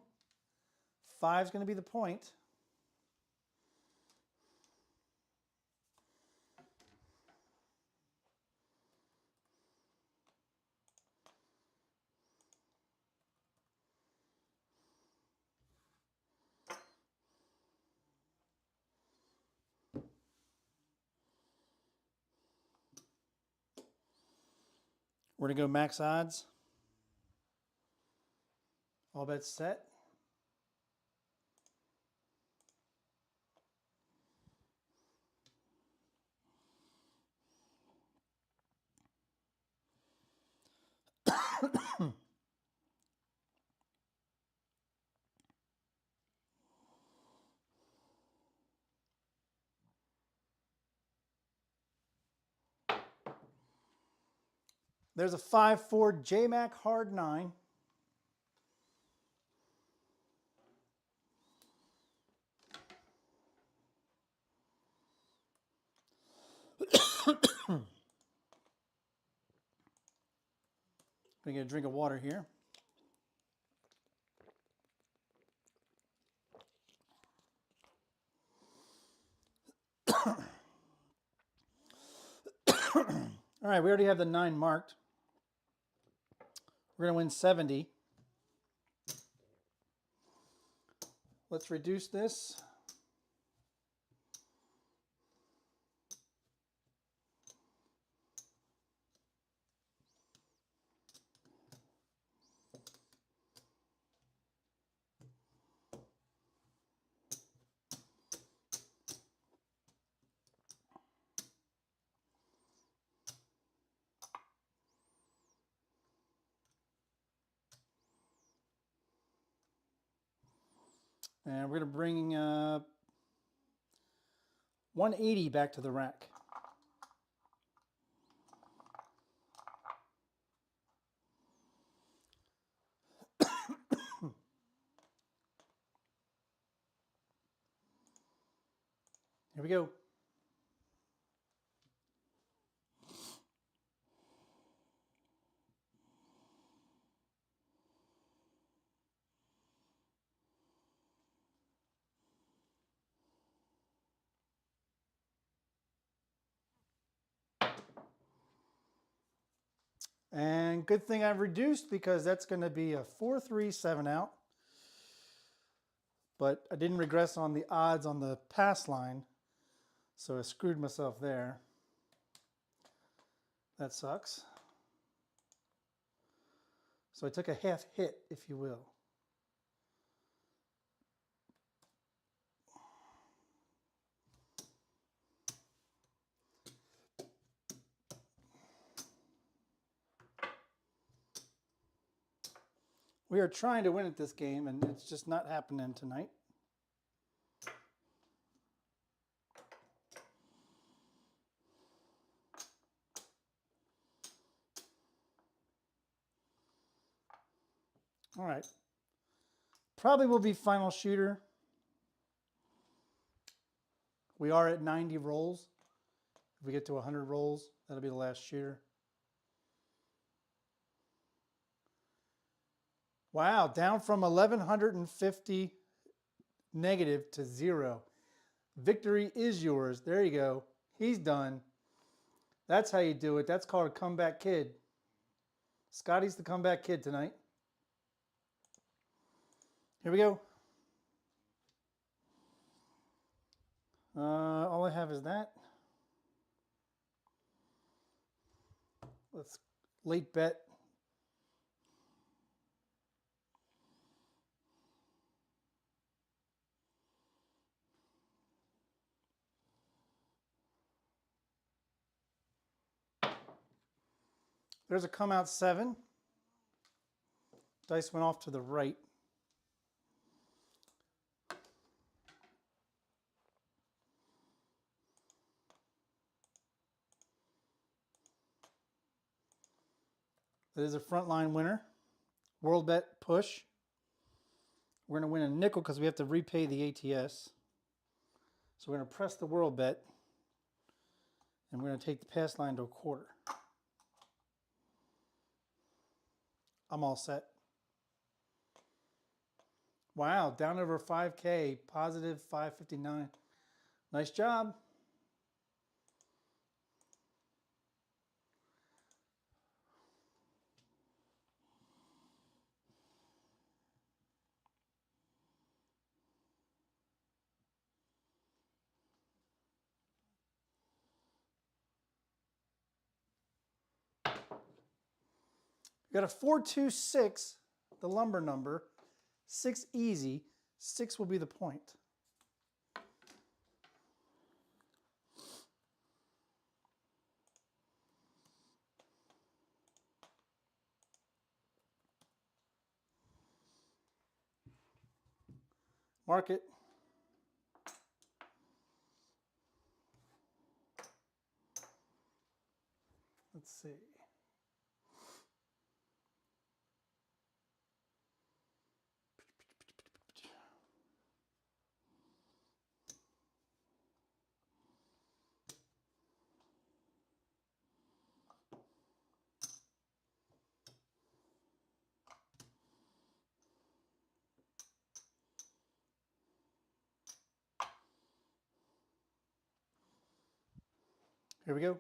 5 is going to be the point. We're going to go max odds. All bets set. There's a 5-4 JMac Hard 9. Gonna get a drink of water here. All right, we already have the 9 marked. We're gonna win 70. Let's reduce this. And we're going to bring 180 back to the rack. Here we go. And good thing I've reduced because that's going to be a 4-3-7 out. But I didn't regress on the odds on the pass line, so I screwed myself there. That sucks. So I took a half hit, if you will. We are trying to win at this game, and it's just not happening tonight. All right. Probably will be final shooter. We are at 90 rolls. If we get to 100 rolls, that'll be the last shooter. Wow, down from 1,150 negative to 0. Victory is yours. There you go. He's done. That's how you do it. That's called a comeback kid. Scotty's the comeback kid tonight. Here we go. All I have is that. Let's late bet. There's a come out 7. Dice went off to the right. That is a frontline winner. World bet push. We're going to win a nickel because we have to repay the ATS. So we're going to press the world bet. And we're going to take the pass line to a quarter. I'm all set. Wow, down over 5K, positive 559. Nice job. We got a 426, the lumber number. 6 easy. 6 will be the point. Mark it. Let's see. Here we go.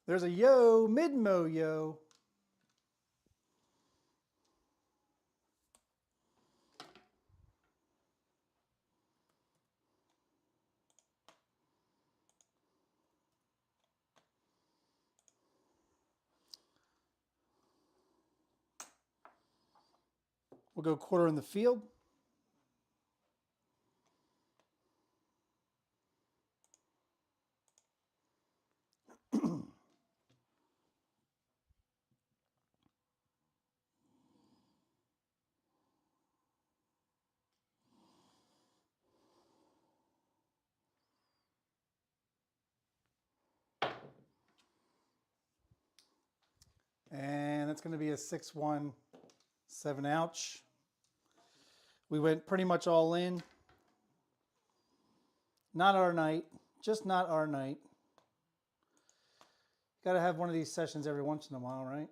There's a yo, mid-mo yo. We'll go quarter in the field. And that's going to be a 6-1, 7 ouch. We went pretty much all in. Not our night, just not our night. Got to have one of these sessions every once in a while, right?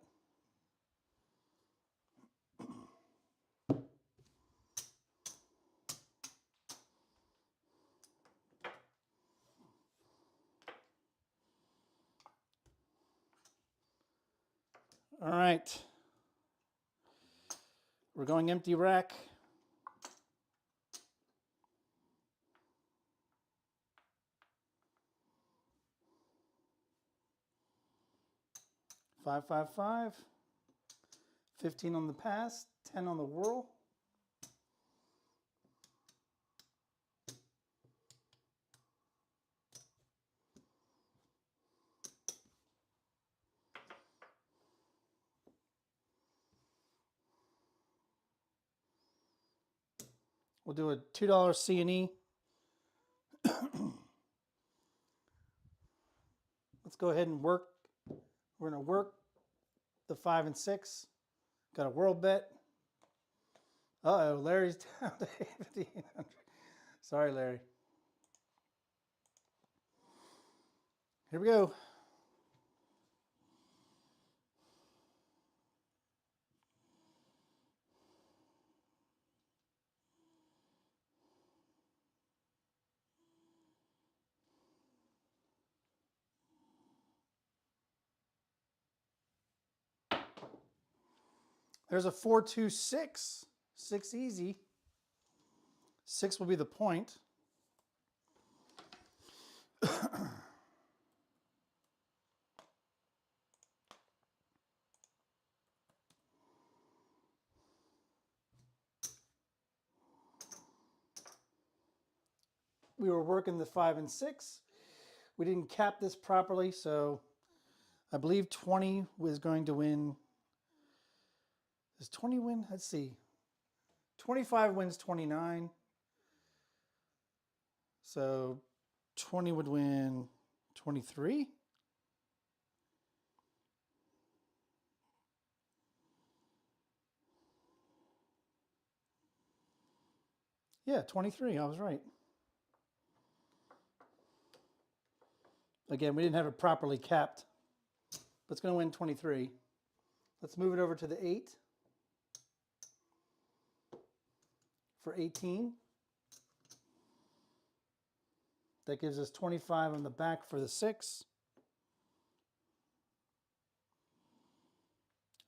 All right. We're going empty rack. Five, 5, 5. 15 on the pass, 10 on the whirl. We'll do a $2 C&E. Let's go ahead and work. We're going to work the 5 and 6. Got a whirl bet. Uh-oh, Larry's down to 1,500. Sorry, Larry. Here we go. There's a 4-2-6. 6 easy. 6 will be the point. We were working the 5 and 6. We didn't cap this properly, so I believe 20 was going to win. Does 20 win? Let's see. 25 wins 29. So 20 would win 23. Yeah, 23. I was right. Again, we didn't have it properly capped, but it's going to win 23. Let's move it over to the 8. for 18. That gives us 25 on the back for the 6.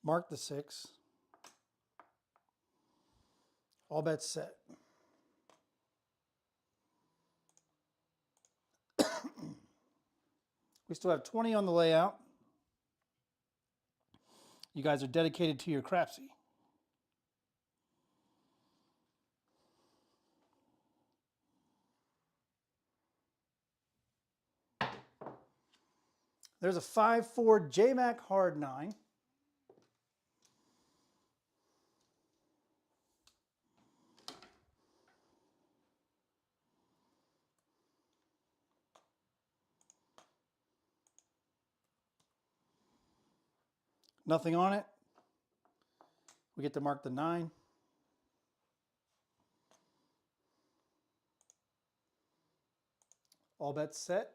Mark the 6. All bets set. We still have 20 on the layout. You guys are dedicated to your Crapsee. There's a 5-4 JMac hard 9. Nothing on it. We get to mark the 9. All bets set.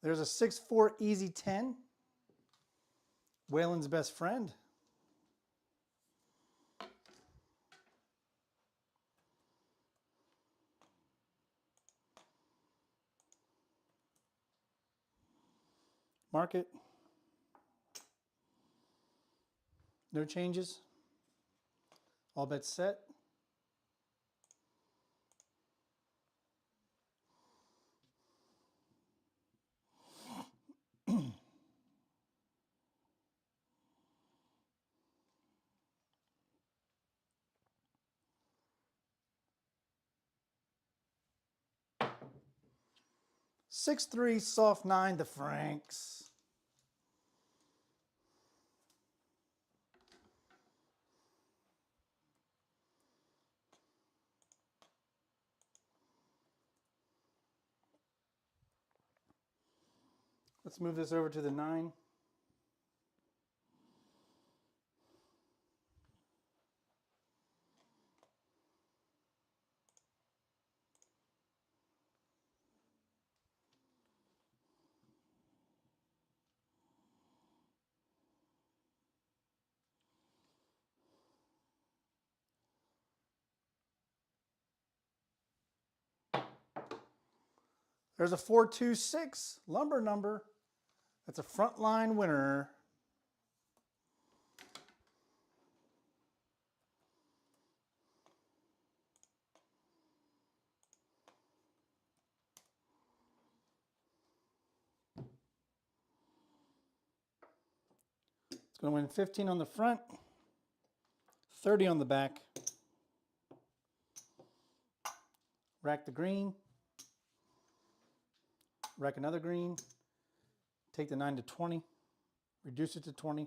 There's a 6-4 easy 10. Waylon's best friend. Mark it. No changes. All bets set. Six three soft 9 to Franks. Let's move this over to the 9. There's a 426 lumber number. That's a frontline winner. It's going to win 15 on the front, 30 on the back. Rack the green. Rack another green. Take the 9 to 20. Reduce it to 20.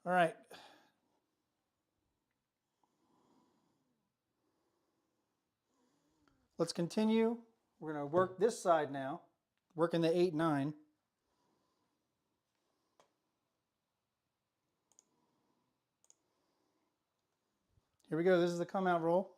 All right. Let's continue. We're going to work this side now. Working the 8-9. Here we go. This is the come out roll.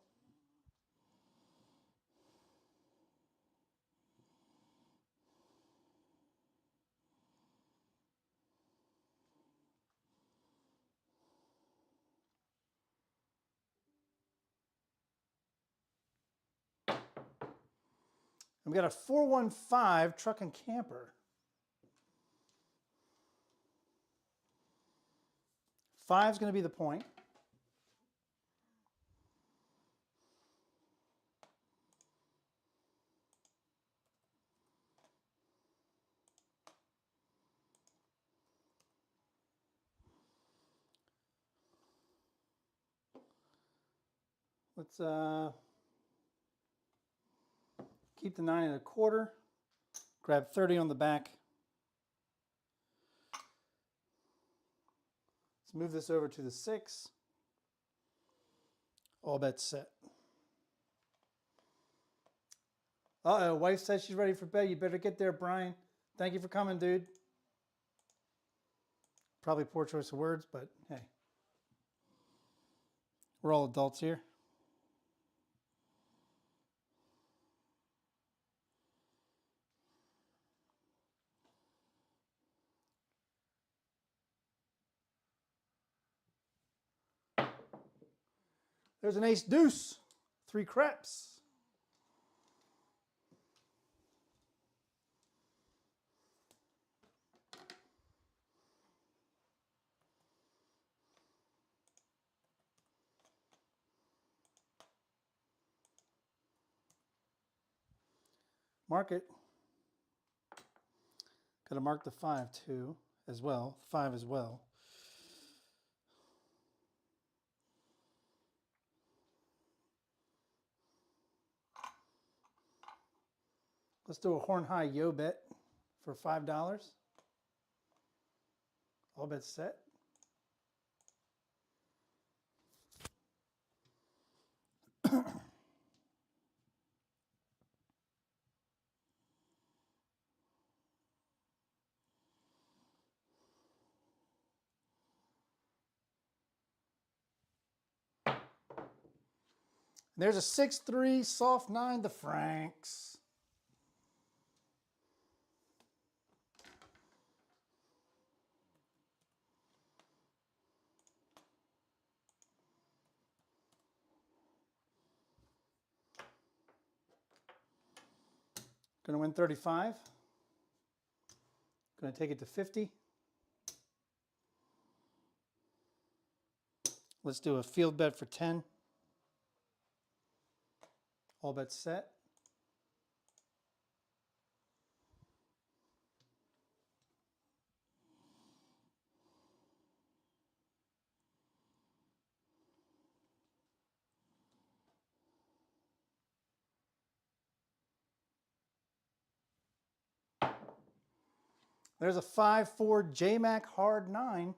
And we got a 415 truck and camper. 5 is going to be the point. Let's keep the 9 1/4. Grab 30 on the back. Let's move this over to the 6. All bets set. Uh-oh, wife says she's ready for bed. You better get there, Brian. Thank you for coming, dude. Probably poor choice of words, but hey. We're all adults here. There's an ace deuce, 3 craps. Mark it. Got to mark the 5 too, as well. 5 as well. Let's do a horn high yo bet for $5. All bets set. There's a 6-3 soft 9, the Franks. Going to win 35. Going to take it to 50. Let's do a field bet for 10. All bets set. There's a 5-4 J-Mac hard 9.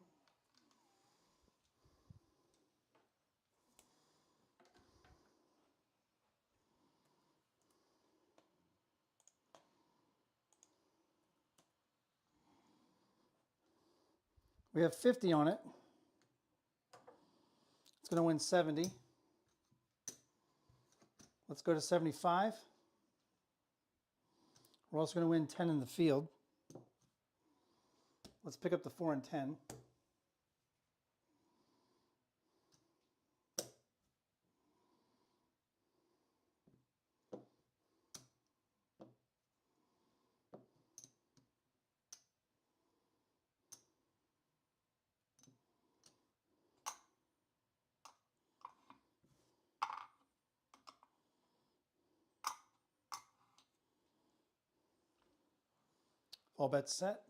We have 50 on it. It's going to win 70. Let's go to 75. We're also going to win 10 in the field. Let's pick up the 4 and 10. All bets set.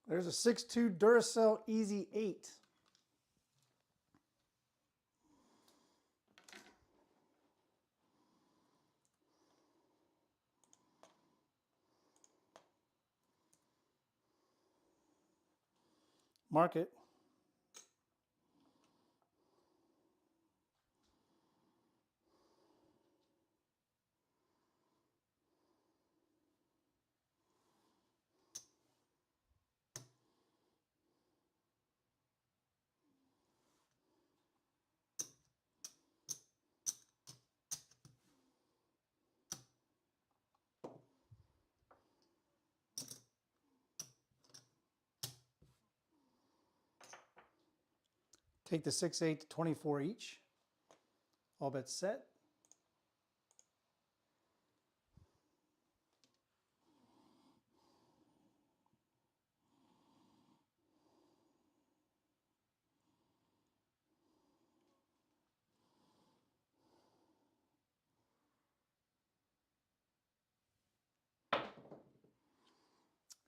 There's a 6-2 Duracell Easy 8. Mark it. Take the 6-8 to 24 each. All bets set.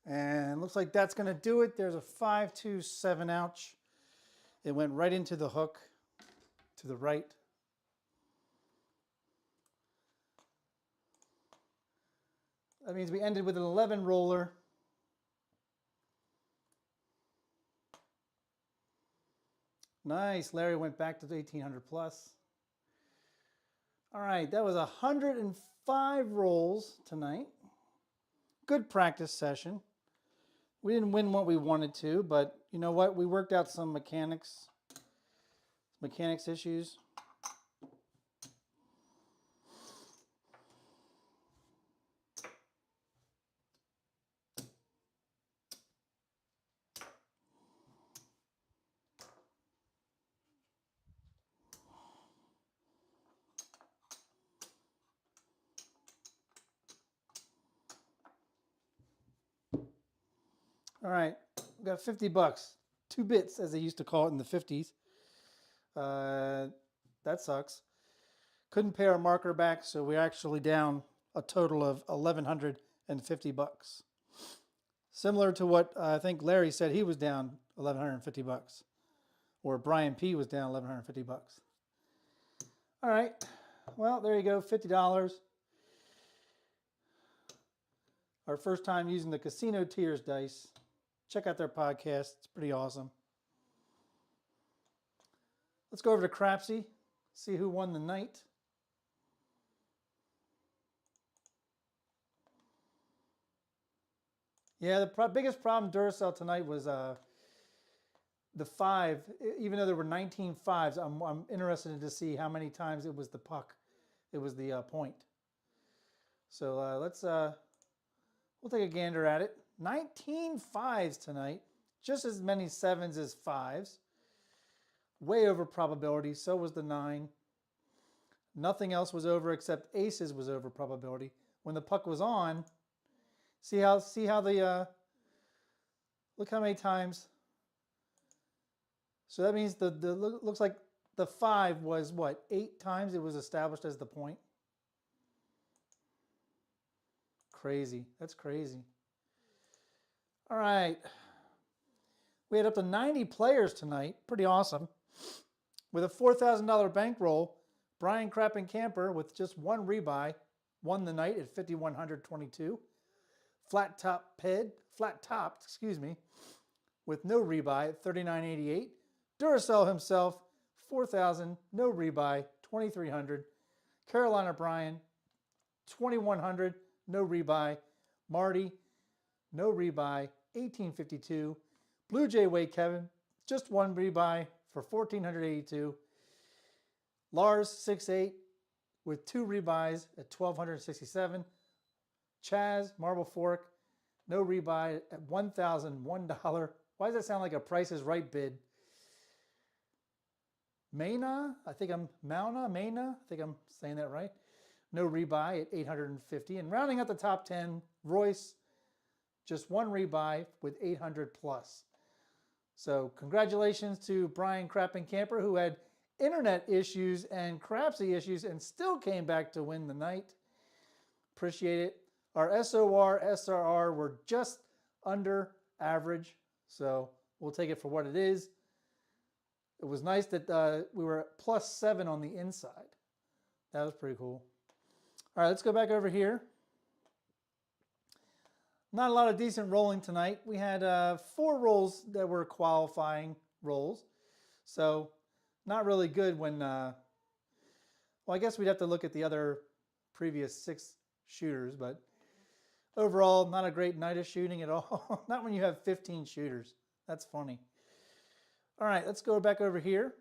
And looks like that's going to do it. There's a 5-2 7 ouch. It went right into the hook to the right. That means we ended with an 11 roller Nice. Larry went back to 1800 plus. All right, that was 105 rolls tonight. Good practice session. We didn't win what we wanted to, but you know what? We worked out some mechanics issues. All right, we got 50 bucks. 2 bits, as they used to call it in the 50s. That sucks. Couldn't pay our marker back, so we're actually down a total of 1,150 bucks. Similar to what I think Larry said, he was down 1,150 bucks. Or Brian P was down 1,150 bucks. All right, well, there you go, $50. Our first time using the Casino Tears dice. Check out their podcast. It's pretty awesome. Let's go over to Crapsee, see who won the night. Yeah, the biggest problem Duracell tonight was the 5. Even though there were 19 5s, I'm interested to see how many times it was the puck. It was the point. So we'll take a gander at it. 19 5s tonight, just as many 7s as 5s. Way over probability, so was the 9. Nothing else was over except aces was over probability. When the puck was on, see how the, look how many times. So that means looks like the 5 was what, 8 times it was established as the point. Crazy, that's crazy. All right, we had up to 90 players tonight, pretty awesome. With a $4,000 bankroll, Brian Crap and Camper with just 1 rebuy won the night at 5,122. Flat topped, with no rebuy at 3,988. Duracell himself, 4,000, no rebuy, 2,300. Carolina Brian, 2,100, no rebuy. Marty, no rebuy, 1,852. Blue Jay Wade Kevin, just 1 rebuy for 1,482. Lars, 6'8", with 2 rebuys at 1,267. Chaz, Marble Fork, no rebuy at $1,001. Why does that sound like a Price is Right bid? Maina, I think I'm saying that right. No rebuy at 850. And rounding out the top 10, Royce, just 1 rebuy with 800 plus. So congratulations to Brian Crap and Camper, who had internet issues and Crapsee issues and still came back to win the night. Appreciate it. Our SOR, SRR were just under average, so we'll take it for what it is. It was nice that we were at +7 on the inside. That was pretty cool. All right, let's go back over here. Not a lot of decent rolling tonight. We had 4 rolls that were qualifying rolls. So not really good when, well, I guess we'd have to look at the other previous 6 shooters, but overall, not a great night of shooting at all. Not when you have 15 shooters. That's funny. All right, let's go back over here.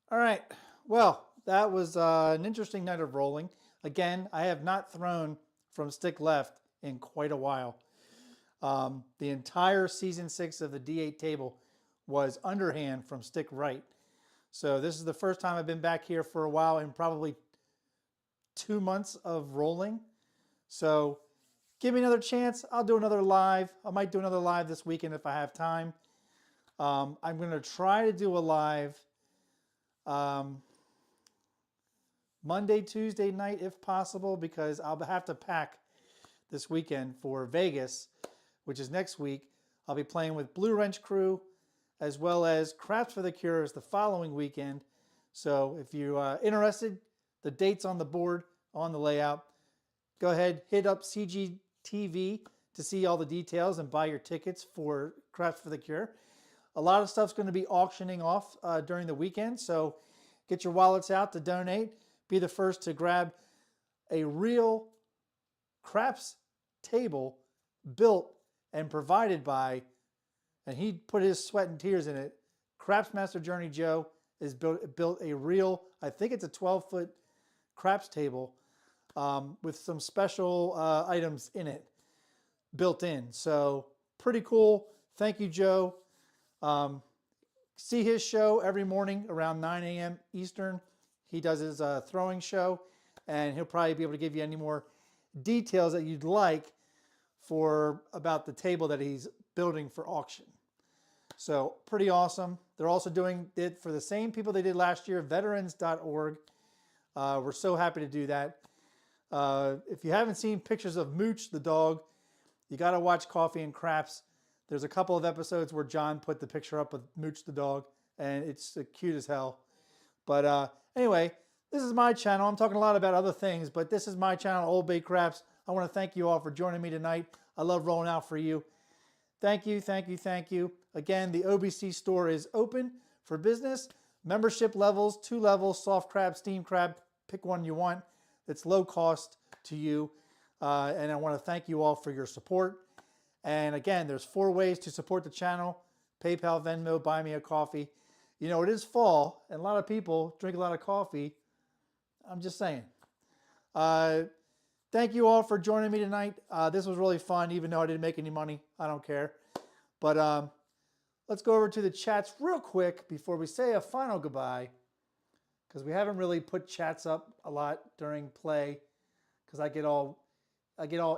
All right, well, that was an interesting night of rolling. Again, I have not thrown from stick left in quite a while. The entire season 6 of the D8 table was underhand from stick right. So this is the first time I've been back here for a while in probably 2 months of rolling. So give me another chance. I'll do another live. I might do another live this weekend if I have time. I'm going to try to do a live Monday, Tuesday night if possible, because I'll have to pack this weekend for Vegas, which is next week. I'll be playing with Blue Wrench Crew as well as Craps for the Cures the following weekend. So if you're interested, the date's on the board, on the layout. Go ahead, hit up CGTV to see all the details and buy your tickets for Craps for the Cure. A lot of stuff's going to be auctioning off during the weekend, so get your wallets out to donate. Be the first to grab a real craps table built and provided by, and he put his sweat and tears in it. Craps Master Journey Joe is built a real, I think it's a 12-foot craps table with some special items in it built in. So pretty cool. Thank you, Joe. See his show every morning around 9 a.m. Eastern. He does his throwing show, and he'll probably be able to give you any more details that you'd like about the table that he's building for auction. So pretty awesome. They're also doing it for the same people they did last year, veterans.org. We're so happy to do that. If you haven't seen pictures of Mooch the dog, you got to watch Coffee and Craps. There's a couple of episodes where John put the picture up with Mooch the dog, and it's cute as hell. But anyway, this is my channel. I'm talking a lot about other things, but this is my channel, OldBayCraps. I want to thank you all for joining me tonight. I love rolling out for you. Thank you, thank you, thank you. Again, the OBC store is open for business. Membership levels, 2 levels, soft crab, steam crab, pick one you want. It's low cost to you. And I want to thank you all for your support. And again, there's 4 ways to support the channel: PayPal, Venmo, buy me a coffee. You know, it is fall, and a lot of people drink a lot of coffee. I'm just saying. Thank you all for joining me tonight. This was really fun, even though I didn't make any money. I don't care. But let's go over to the chats real quick before we say a final goodbye, because we haven't really put chats up a lot during play, because I get all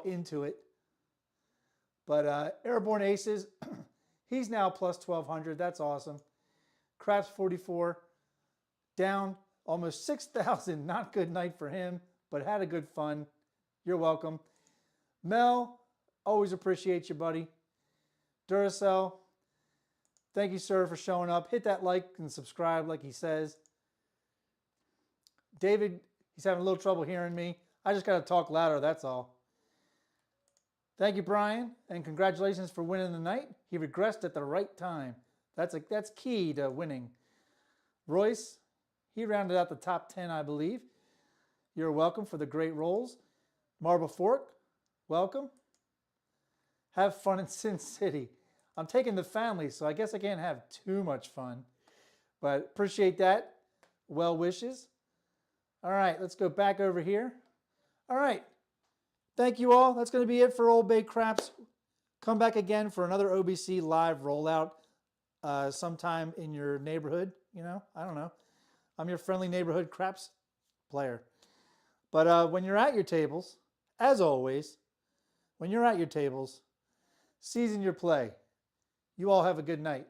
into it. But Airborne Aces, he's now plus 1,200. That's awesome. Craps 44, down almost 6,000. Not good night for him, but had a good fun. You're welcome. Mel, always appreciate you, buddy. Duracell, thank you, sir, for showing up. Hit that like and subscribe like he says. David, he's having a little trouble hearing me. I just got to talk louder, that's all. Thank you, Brian, and congratulations for winning the night. He regressed at the right time. That's key to winning. Royce, he rounded out the top 10, I believe. You're welcome for the great rolls. Marble Fork, welcome. Have fun in Sin City. I'm taking the family, so I guess I can't have too much fun. But appreciate that. Well wishes. All right, let's go back over here. All right. Thank you all. That's going to be it for OldBayCraps. Come back again for another OBC live rollout sometime in your neighborhood. You know, I don't know. I'm your friendly neighborhood craps player. But when you're at your tables, as always, when you're at your tables, season your play. You all have a good night.